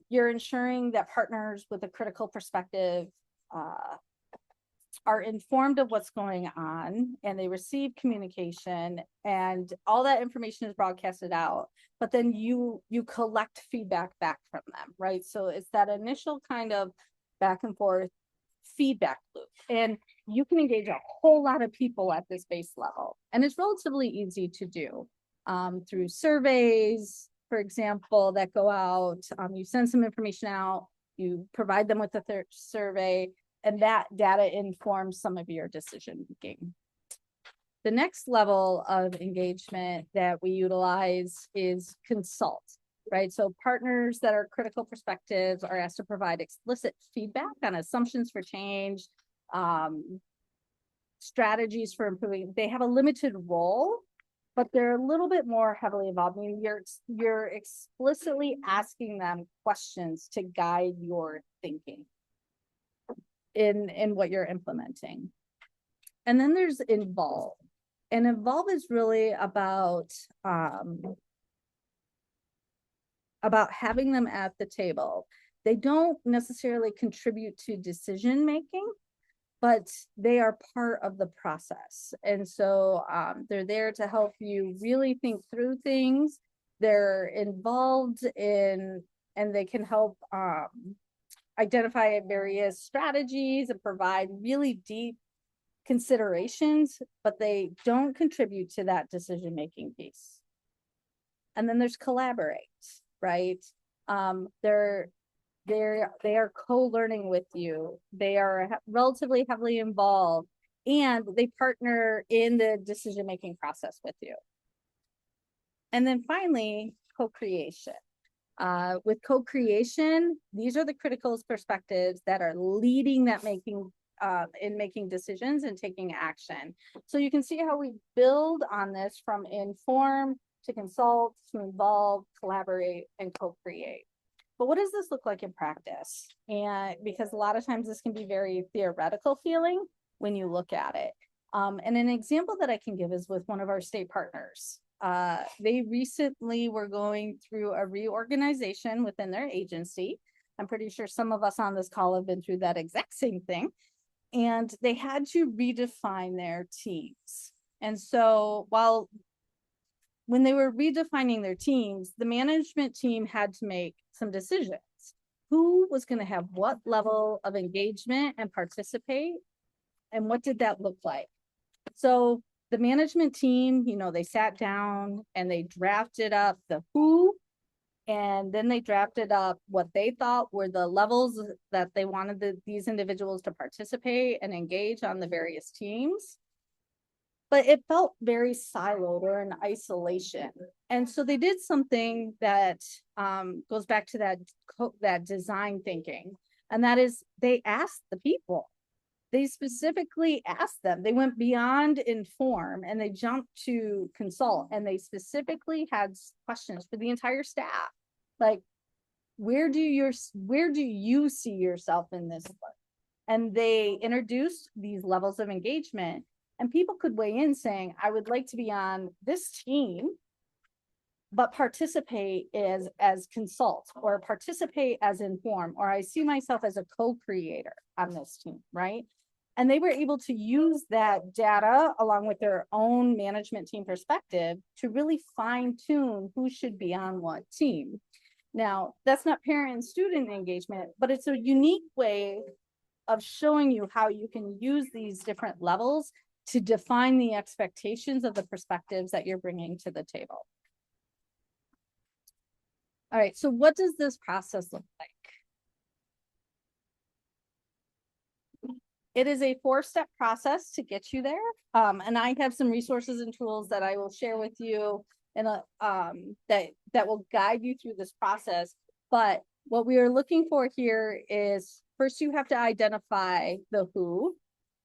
You're ensuring that partners with a critical perspective are informed of what's going on, and they receive communication, and all that information is broadcasted out, but then you collect feedback back from them, right? So it's that initial kind of back and forth feedback loop, and you can engage a whole lot of people at this base level, and it's relatively easy to do through surveys, for example, that go out. You send some information out, you provide them with a survey, and that data informs some of your decision making. The next level of engagement that we utilize is consult, right? So partners that are critical perspectives are asked to provide explicit feedback on assumptions for change, strategies for improving. They have a limited role, but they're a little bit more heavily involved. I mean, you're explicitly asking them questions to guide your thinking in what you're implementing. And then there's involve. And involve is really about having them at the table. They don't necessarily contribute to decision making, but they are part of the process. And so they're there to help you really think through things. They're involved in, and they can help identify various strategies and provide really deep considerations, but they don't contribute to that decision-making piece. And then there's collaborate, right? They are co-learning with you. They are relatively heavily involved, and they partner in the decision-making process with you. And then finally, co-creation. With co-creation, these are the critical perspectives that are leading that in making decisions and taking action. So you can see how we build on this from inform to consult to involve, collaborate, and co-create. But what does this look like in practice? And because a lot of times this can be very theoretical feeling when you look at it. And an example that I can give is with one of our state partners. They recently were going through a reorganization within their agency. I'm pretty sure some of us on this call have been through that exact same thing. And they had to redefine their teams. And so when they were redefining their teams, the management team had to make some decisions. Who was going to have what level of engagement and participate? And what did that look like? So the management team, you know, they sat down and they drafted up the who, and then they drafted up what they thought were the levels that they wanted these individuals to participate and engage on the various teams. But it felt very siloed or in isolation. And so they did something that goes back to that design thinking. And that is they asked the people. They specifically asked them. They went beyond inform and they jumped to consult, and they specifically had questions for the entire staff. Like, where do you see yourself in this work? And they introduced these levels of engagement, and people could weigh in saying, I would like to be on this team, but participate as consult, or participate as inform, or I see myself as a co-creator on this team, right? And they were able to use that data along with their own management team perspective to really fine tune who should be on what team. Now, that's not parent and student engagement, but it's a unique way of showing you how you can use these different levels to define the expectations of the perspectives that you're bringing to the table. All right, so what does this process look like? It is a 4-step process to get you there. And I have some resources and tools that I will share with you and that will guide you through this process. But what we are looking for here is, first you have to identify the who,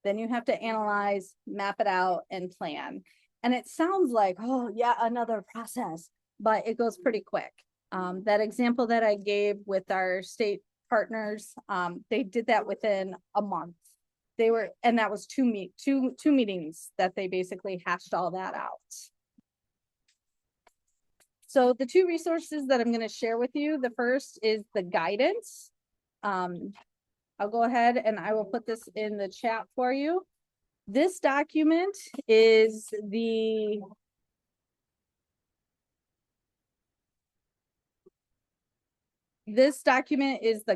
then you have to analyze, map it out, and plan. And it sounds like, oh yeah, another process, but it goes pretty quick. That example that I gave with our state partners, they did that within a month. And that was two meetings that they basically hashed all that out. So the 2 resources that I'm going to share with you, the first is the guidance. I'll go ahead and I will put this in the chat for you. This document is the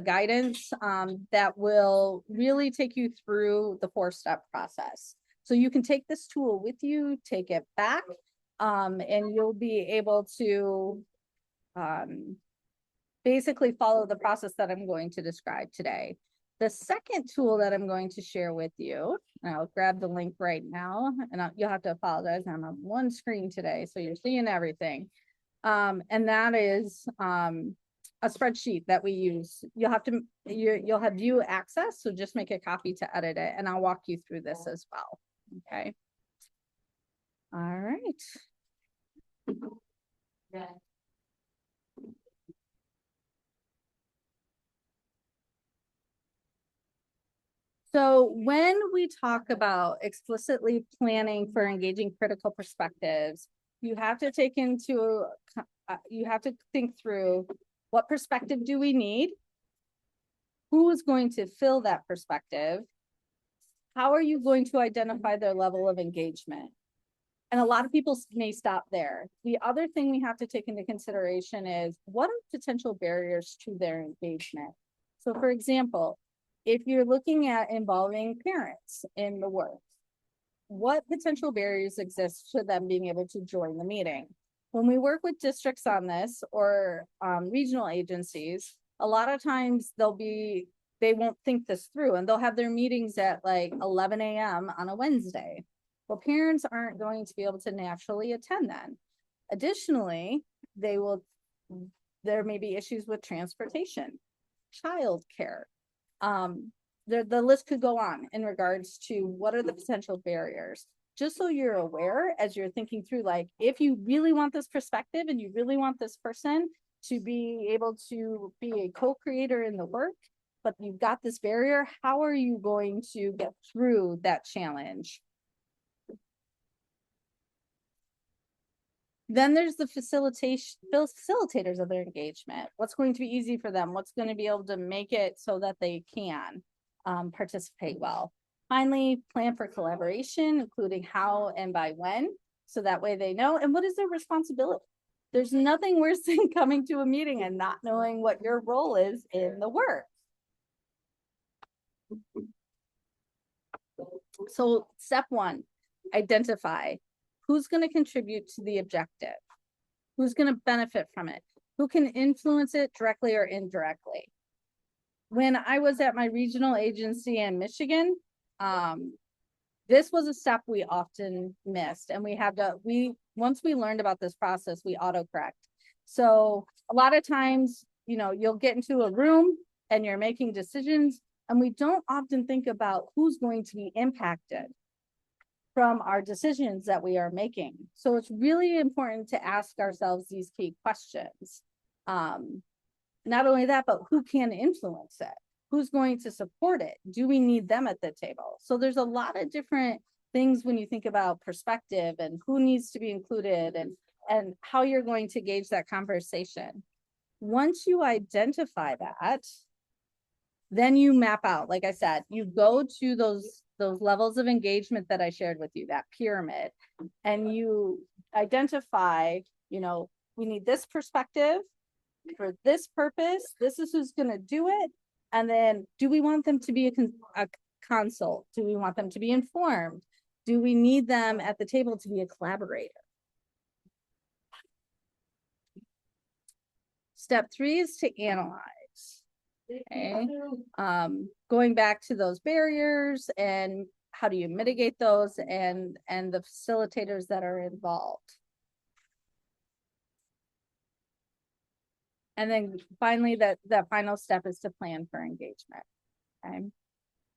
guidance that will really take you through the 4-step process. So you can take this tool with you, take it back, and you'll be able to basically follow the process that I'm going to describe today. The second tool that I'm going to share with you, and I'll grab the link right now, and you'll have to apologize, I'm on one screen today, so you're seeing everything. And that is a spreadsheet that we use. You'll have view access, so just make a copy to edit it, and I'll walk you through this as well. Okay. All right. Yeah. So when we talk about explicitly planning for engaging critical perspectives, you have to think through, what perspective do we need? Who is going to fill that perspective? How are you going to identify their level of engagement? And a lot of people may stop there. The other thing we have to take into consideration is, what are potential barriers to their engagement? So for example, if you're looking at involving parents in the work, what potential barriers exist to them being able to join the meeting? When we work with districts on this, or regional agencies, a lot of times they won't think this through, and they'll have their meetings at like 11 a.m. on a Wednesday. Well, parents aren't going to be able to naturally attend then. Additionally, there may be issues with transportation, childcare. The list could go on in regards to what are the potential barriers. Just so you're aware, as you're thinking through, like, if you really want this perspective and you really want this person to be able to be a co-creator in the work, but you've got this barrier, how are you going to get through that challenge? Then there's the facilitators of their engagement. What's going to be easy for them? What's going to be able to make it so that they can participate well? Finally, plan for collaboration, including how and by when, so that way they know. And what is their responsibility? There's nothing worse than coming to a meeting and not knowing what your role is in the work. So step 1, identify who's going to contribute to the objective, who's going to benefit from it, who can influence it directly or indirectly. When I was at my regional agency in Michigan, this was a step we often missed, and we had to, once we learned about this process, we autocorrect. So a lot of times, you'll get into a room and you're making decisions, and we don't often think about who's going to be impacted from our decisions that we are making. So it's really important to ask ourselves these key questions. Not only that, but who can influence it? Who's going to support it? Do we need them at the table? So there's a lot of different things when you think about perspective and who needs to be included and how you're going to gauge that conversation. Once you identify that, then you map out, like I said, you go to those levels of engagement that I shared with you, that pyramid, and you identify, we need this perspective for this purpose. This is who's going to do it. And then do we want them to be a consult? Do we want them to be informed? Do we need them at the table to be a collaborator? Step 3 is to analyze. Okay. Going back to those barriers and how do you mitigate those and the facilitators that are involved. And then finally, that final step is to plan for engagement. Okay.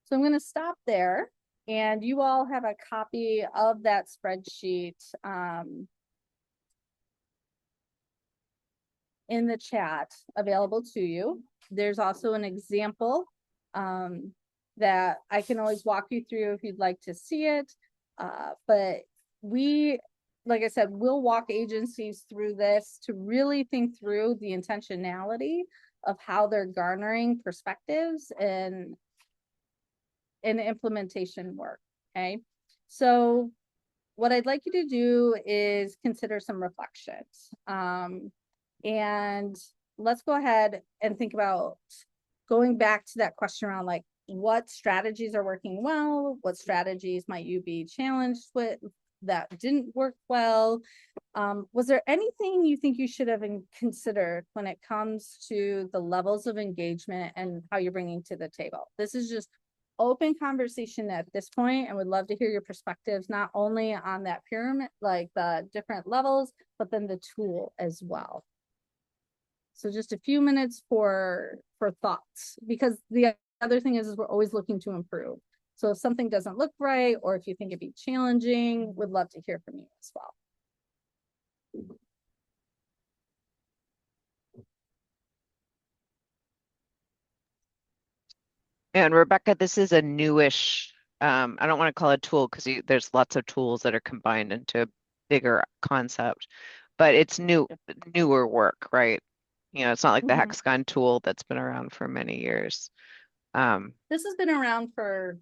So I'm going to stop there, and you all have a copy of that spreadsheet in the chat available to you. There's also an example that I can always walk you through if you'd like to see it. But like I said, we'll walk agencies through this to really think through the intentionality of how they're garnering perspectives and implementation work. Okay. So what I'd like you to do is consider some reflections. And let's go ahead and think about going back to that question around like what strategies are working well, what strategies might you be challenged with that didn't work well. Was there anything you think you should have considered when it comes to the levels of engagement and how you're bringing to the table? This is just open conversation at this point, and would love to hear your perspectives, not only on that pyramid, like the different levels, but then the tool as well. So just a few minutes for thoughts, because the other thing is we're always looking to improve. So if something doesn't look right, or if you think it'd be challenging, would love to hear from you as well. And Rebecca, this is a newish, I don't want to call it a tool because there's lots of tools that are combined into a bigger concept, but it's newer work, right? It's not like the Hexagon tool that's been around for many years. This has been around for,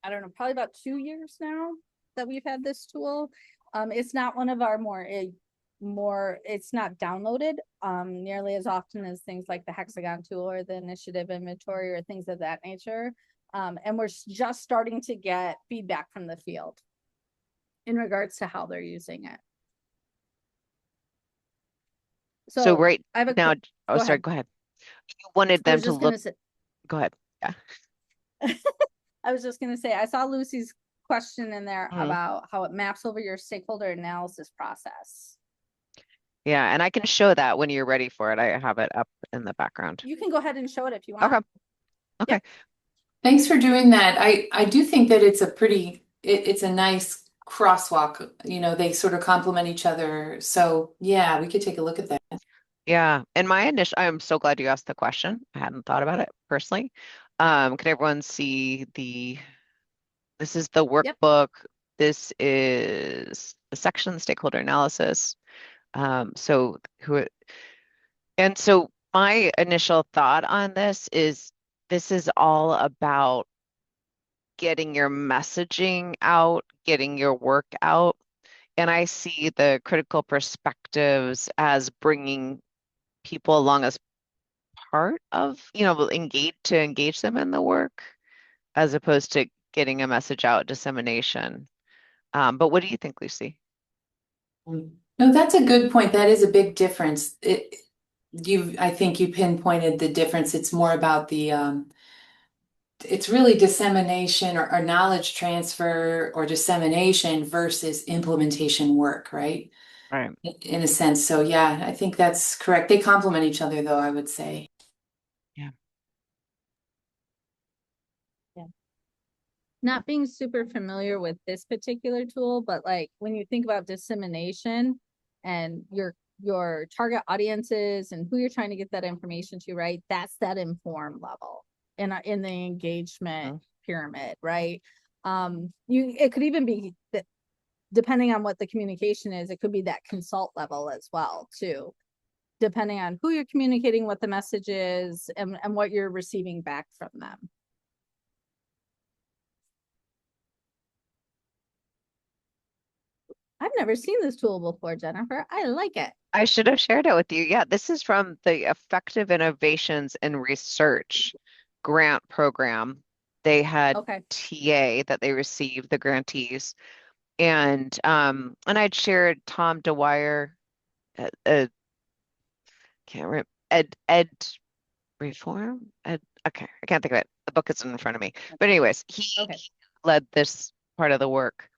I don't know, probably about 2 years now that we've had this tool. It's not one of our it's not downloaded nearly as often as things like the Hexagon tool or the initiative inventory or things of that nature. And we're just starting to get feedback from the field in regards to how they're using it. So right I have now, go sorry, ahead. go ahead. You wanted them to look, go ahead. Yeah. I was just going to say, I saw Lucy's question in there about how it maps over your stakeholder analysis process. Yeah, and I can show that when you're ready for it. I have it up in the background. You can go ahead and show it if you want. Okay. Okay. Yep. Thanks for doing that. I do think that it's it's a nice crosswalk. They sort of complement each other. So yeah, we could take a look at that. Yeah, and I'm so glad you asked the question. I hadn't thought about it personally. Can everyone see this is the workbook. Yep. This is the section, stakeholder analysis. So my initial thought on this is all about getting your messaging out, getting your work out. And I see the critical perspectives as bringing people along as part of, engage them in the work, as opposed to getting a message out, dissemination. But what do you think, Lucy? No, that's a good point. That is a big difference. I think you pinpointed the difference. It's more about it's really dissemination or knowledge transfer or dissemination versus implementation work, right? Right. In a sense. So yeah, I think that's correct. They complement each other though, I would say. Yeah. Not being super familiar with this particular tool, but like when you think about dissemination and your target audiences and who you're trying to get that information to, right? That's that inform level in the engagement pyramid, right? It could even be that depending on what the communication is, it could be that consult level as well, too, depending on who you're communicating, what the message is, and what you're receiving back from them. I've never seen this tool before, Jennifer. I like it. I should have shared it with you. Yeah, this is from the Effective Innovations in Research grant program. They had Okay. TA that they received, the grantees. And I'd shared Tom Dwyer, can't remember, Ed Reform? Okay, I can't think of it. The book isn't in front of me. But anyways, he Okay. led this part of the work.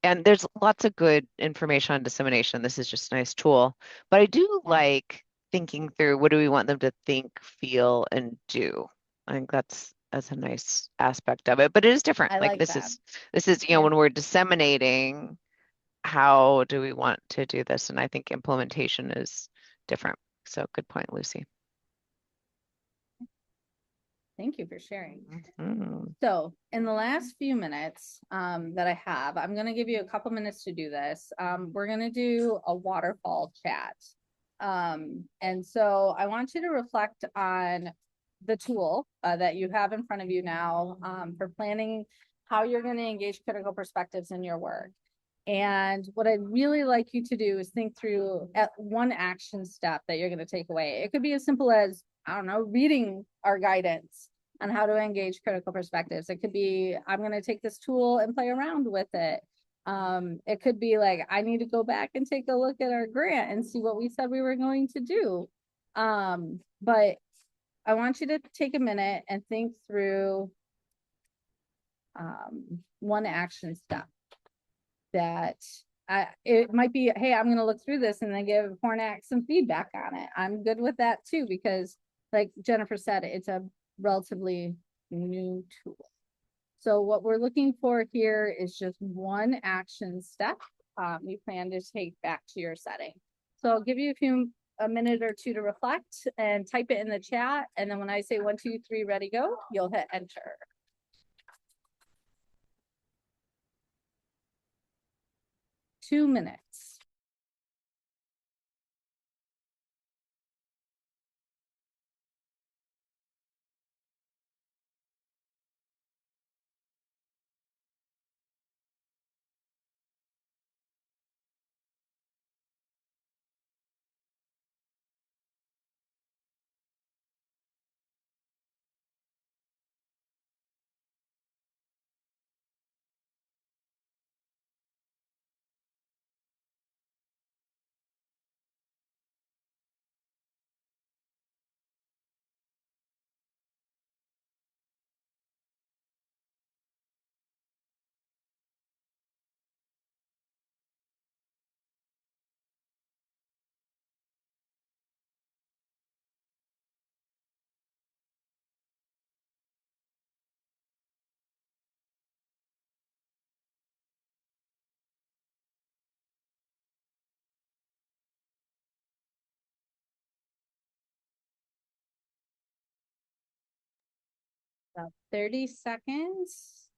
And there's lots of good information on dissemination. This is just a nice tool. But I do like thinking through what do we want them to think, feel, and do. I think that's a nice aspect of it. But it is different. I Like like this that. is, Yeah. when we're disseminating, how do we want to do this? And I think implementation is different. So good point, Lucy. Thank you for sharing. Mhm. So in the last few minutes that I have, I'm going to give you a couple minutes to do this. We're going to do a waterfall chat. And so I want you to reflect on the tool that you have in front of you now for planning how you're going to engage critical perspectives in your work. And what I'd really like you to do is think through at one action step that you're going to take away. It could be as simple as, I don't know, reading our guidance on how to engage critical perspectives. It could be, I'm going to take this tool and play around with it. It could be like, I need to go back and take a look at our grant and see what we said we were going to do. But I want you to take a minute and think through one action step that it might be, hey, I'm going to look through this and then give Hornak some feedback on it. I'm good with that too, because like Jennifer said, it's a relatively new tool. So what we're looking for here is just one action step you plan to take back to your setting. So I'll give you a minute or two to reflect and type it in the chat. And then when I say 1, 2, 3, ready, go, you'll hit enter. Two minutes. About 30 seconds.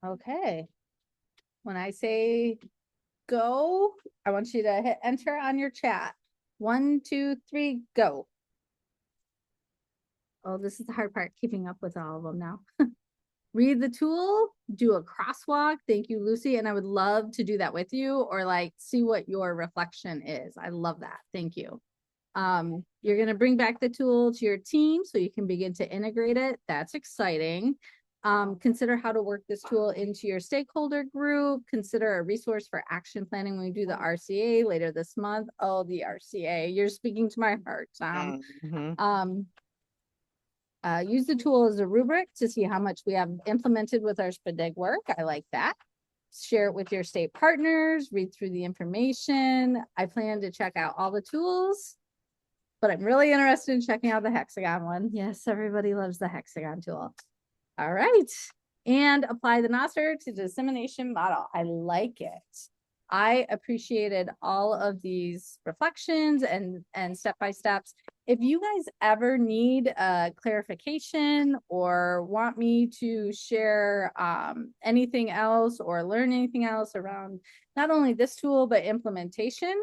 Okay. When I say go, I want you to hit enter on your chat. 1, 2, 3, go. Oh, this is the hard part, keeping up with all of them now. Read the tool, do a crosswalk. Thank you, Lucy. And I would love to do that with you, or like see what your reflection is. I love that. Thank you. You're going to bring back the tool to your team so you can begin to integrate it. That's exciting. Consider how to work this tool into your stakeholder group. Consider a resource for action planning when we do the RCA later this month. Oh, the RCA, you're speaking to my heart, Tom. Mhm. Use the tool as a rubric to see how much we have implemented with our SPDEG work. I like that. Share it with your state partners, read through the information. I plan to check out all the tools, but I'm really interested in checking out the hexagon one. Yes, everybody loves the hexagon tool. All right. And apply the NOSR to dissemination model. I like it. I appreciated all of these reflections and step-by-steps. If you guys ever need a clarification or want me to share anything else or learn anything else around not only this tool, but implementation,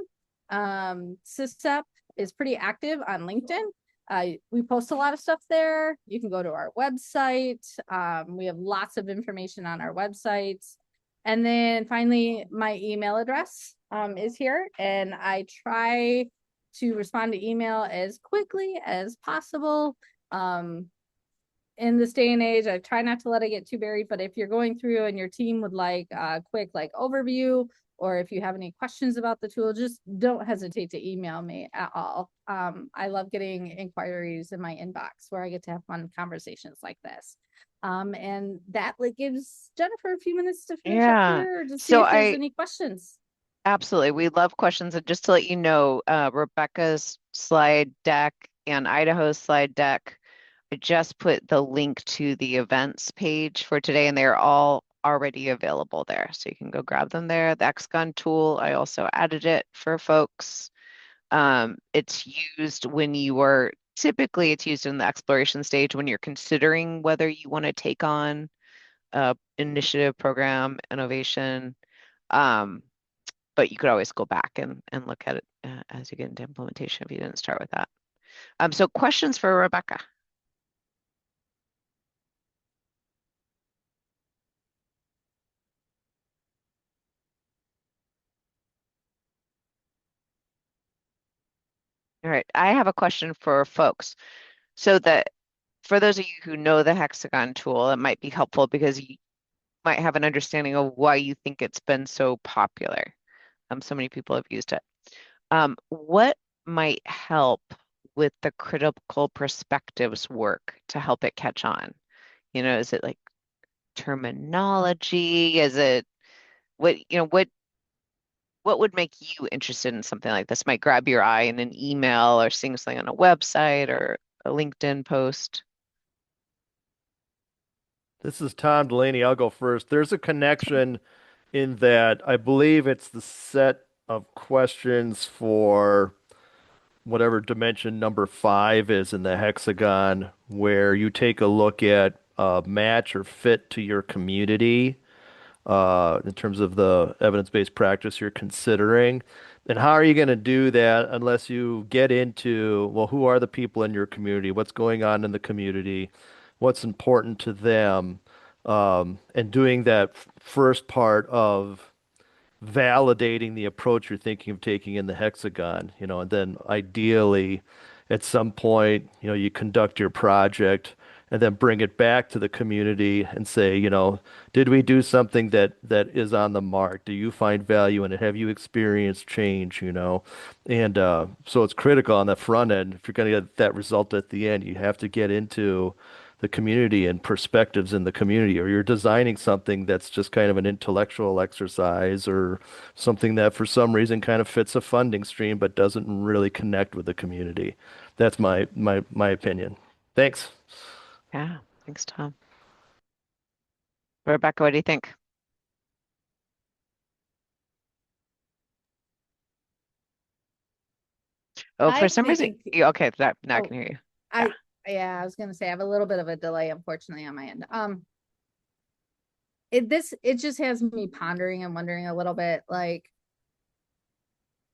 SysUp is pretty active on LinkedIn. We post a lot of stuff there. You can go to our website. We have lots of information on our website. And then finally, my email address is here, and I try to respond to email as quickly as possible. In this day and age, I try not to let it get too buried, but if you're going through and your team would like a quick overview, or if you have any questions about the tool, just don't hesitate to email me at all. I love getting inquiries in my inbox where I get to have fun conversations like this. And that gives Jennifer a few minutes to finish up Yeah. here or to see So if there's any questions. Absolutely. We love questions. And just to let you know, Rebecca's slide deck and Idaho's slide deck, I just put the link to the events page for today, and they're all already available there. So you can go grab them there. The Hexagon tool, I also added it for folks. It's used when you are, typically it's used in the exploration stage when you're considering whether you want to take on initiative, program, innovation. But you could always go back and look at it as you get into implementation if you didn't start with that. So questions for Rebecca? All right, I have a question for folks. So that for those of you who know the Hexagon tool, it might be helpful because you might have an understanding of why you think it's been so popular. So many people have used it. What might help with the critical perspectives work to help it catch on? Is it like terminology? Is it what would make you interested in something like this? Might grab your eye in an email or seeing something on a website or a LinkedIn post. This is Tom Delaney. I'll go first. There's a connection in that I believe it's the set of questions for whatever dimension number 5 is in the hexagon, where you take a look at match or fit to your community in terms of the evidence-based practice you're considering. And how are you going to do that unless you get into, well, who are the people in your community? What's going on in the community? What's important to them? And doing that first part of validating the approach you're thinking of taking in the hexagon, and then ideally at some point, you conduct your project and then bring it back to the community and say, did we do something that is on the mark? Do you find value in it? Have you experienced change, And so it's critical on the front end. If you're going to get that result at the end, you have to get into the community and perspectives in the community, or you're designing something that's just kind of an intellectual exercise or something that for some reason kind of fits a funding stream but doesn't really connect with the community. That's my opinion. Thanks. Yeah, thanks, Tom. Rebecca, what do you think? Oh, for I some reason, think- okay, now I can hear you. I was gonna say I have a little bit of a delay, unfortunately, on my end. It just has me pondering and wondering a little bit,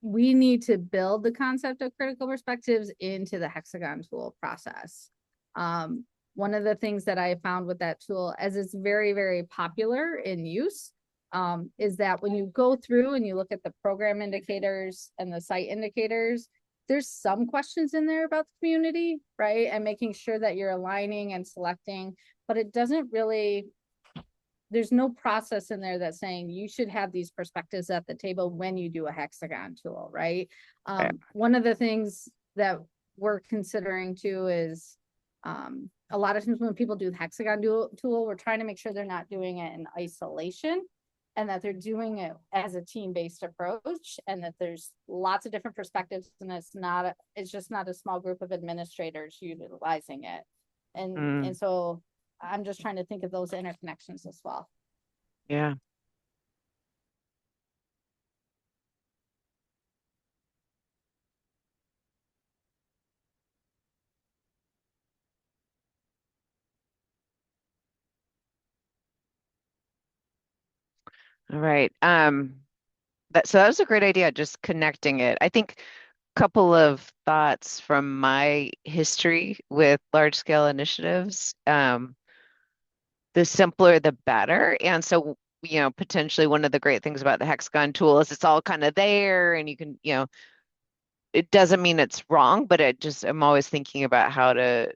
we need to build the concept of critical perspectives into the hexagon tool process. One of the things that I found with that tool, as it's very, very popular in use, is that when you go through and you look at the program indicators and the site indicators, there's some questions in there about the community, right? And making sure that you're aligning and selecting, but it doesn't really, there's no process in there that's saying you should have these perspectives at the table when you do a hexagon tool, right? One of the things that we're considering too is a lot of times when people do the hexagon tool, we're trying to make sure they're not doing it in isolation and that they're doing it as a team-based approach, and that there's lots of different perspectives, and it's just not a small group of administrators utilizing it. And so I'm just trying to think of those interconnections as well. Yeah. All right. So that was a great idea, just connecting it. I think a couple of thoughts from my history with large scale initiatives. The simpler, the better. And so, potentially one of the great things about the hexagon tool is it's all kind of there, and you can, it doesn't mean it's wrong, but I'm always thinking about how to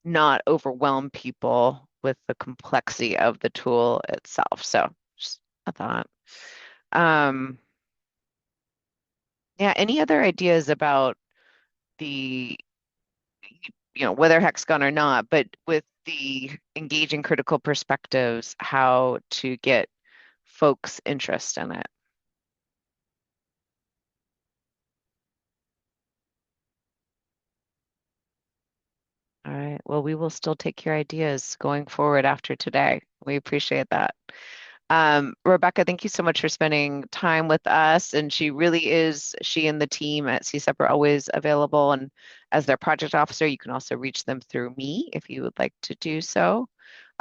not overwhelm people with the complexity of the tool itself. So just a thought. Yeah, any other ideas about the, whether hexagon or not, but with the engaging critical perspectives, how to get folks' interest in it? All right. Well, we will still take your ideas going forward after today. We appreciate that. Rebecca, thank you so much for spending time with us. And she and the team at CSEP are always available. And as their project officer, you can also reach them through me if you would like to do so.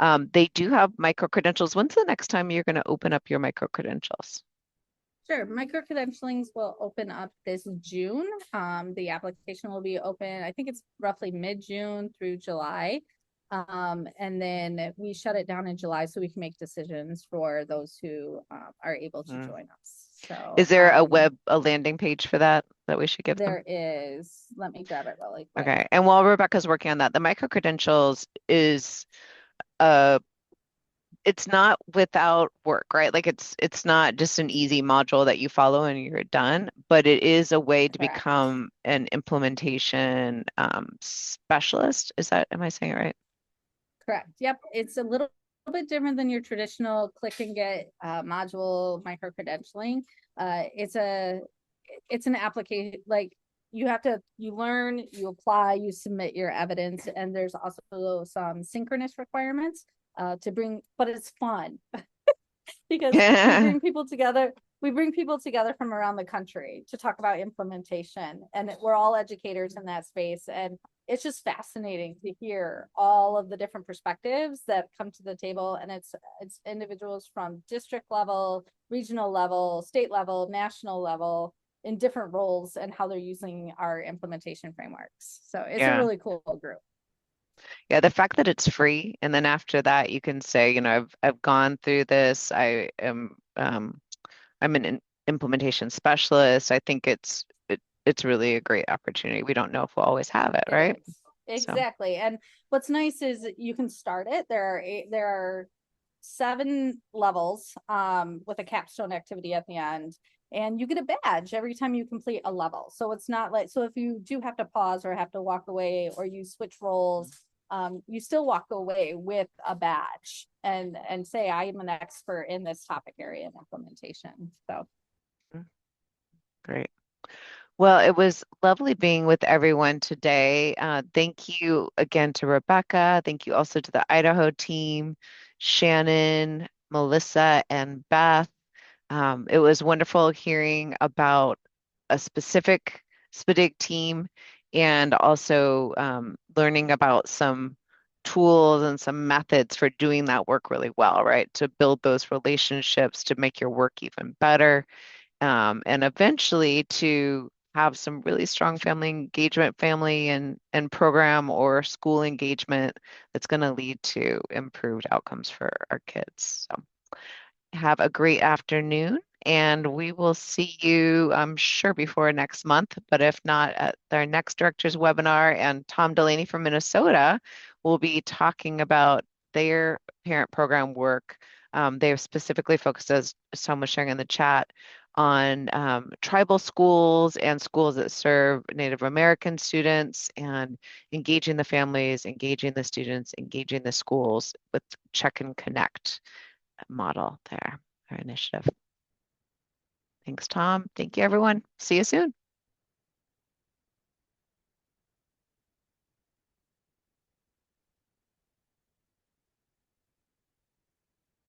They do have micro-credentials. When's the next time you're going to open up your micro-credentials? Sure. Micro-credentialings will open up this June. The application will be open, I think it's roughly mid-June through July. And then we shut it down in July so we can make decisions for those who are able to join us. So is there a landing page for that we should give them? There is. Let me grab it really quick. Okay. And while Rebecca's working on that, the micro-credentials is it's not without work, right? Like it's not just an easy module that you follow and you're done, but it is a way to become an implementation specialist. Am I saying it right? Correct. Yep. It's a little bit different than your traditional click and get module micro-credentialing. It's an application, like you learn, you apply, you submit your evidence, and there's also some synchronous requirements to bring, but it's fun because we bring people together. We bring people together from around the country to talk about implementation, and we're all educators in that space. And it's just fascinating to hear all of the different perspectives that come to the table. And it's individuals from district level, regional level, state level, national level, in different roles and how they're using our implementation frameworks. So it's a really cool group. Yeah, the fact that it's free, and then after that you can say, I've gone through this. I'm an implementation specialist. I think it's really a great opportunity. We don't know if we'll always have it, right? Exactly. So. And what's nice is you can start it. There are 7 levels with a capstone activity at the end. And you get a badge every time you complete a level. So it's not like, so if you do have to pause or have to walk away or you switch roles, you still walk away with a badge and say, I am an expert in this topic area in implementation. So. Great. Well, it was lovely being with everyone today. Thank you again to Rebecca. Thank you also to the Idaho team, Shannon, Melissa, and Beth. It was wonderful hearing about a specific SPDIG team and also learning about some tools and some methods for doing that work really well, right? To build those relationships, to make your work even better. and eventually to have some really strong family engagement, family and program or school engagement that's going to lead to improved outcomes for our kids. So have a great afternoon, and we will see you, I'm sure, before next month, but if not, at our next director's webinar. And Tom Delaney from Minnesota will be talking about their parent program work. They've specifically focused, as Tom was sharing in the chat, on tribal schools and schools that serve Native American students, and engaging the families, engaging the students, engaging the schools with Check and Connect model there, our initiative. Thanks, Tom. Thank you, everyone. See you soon.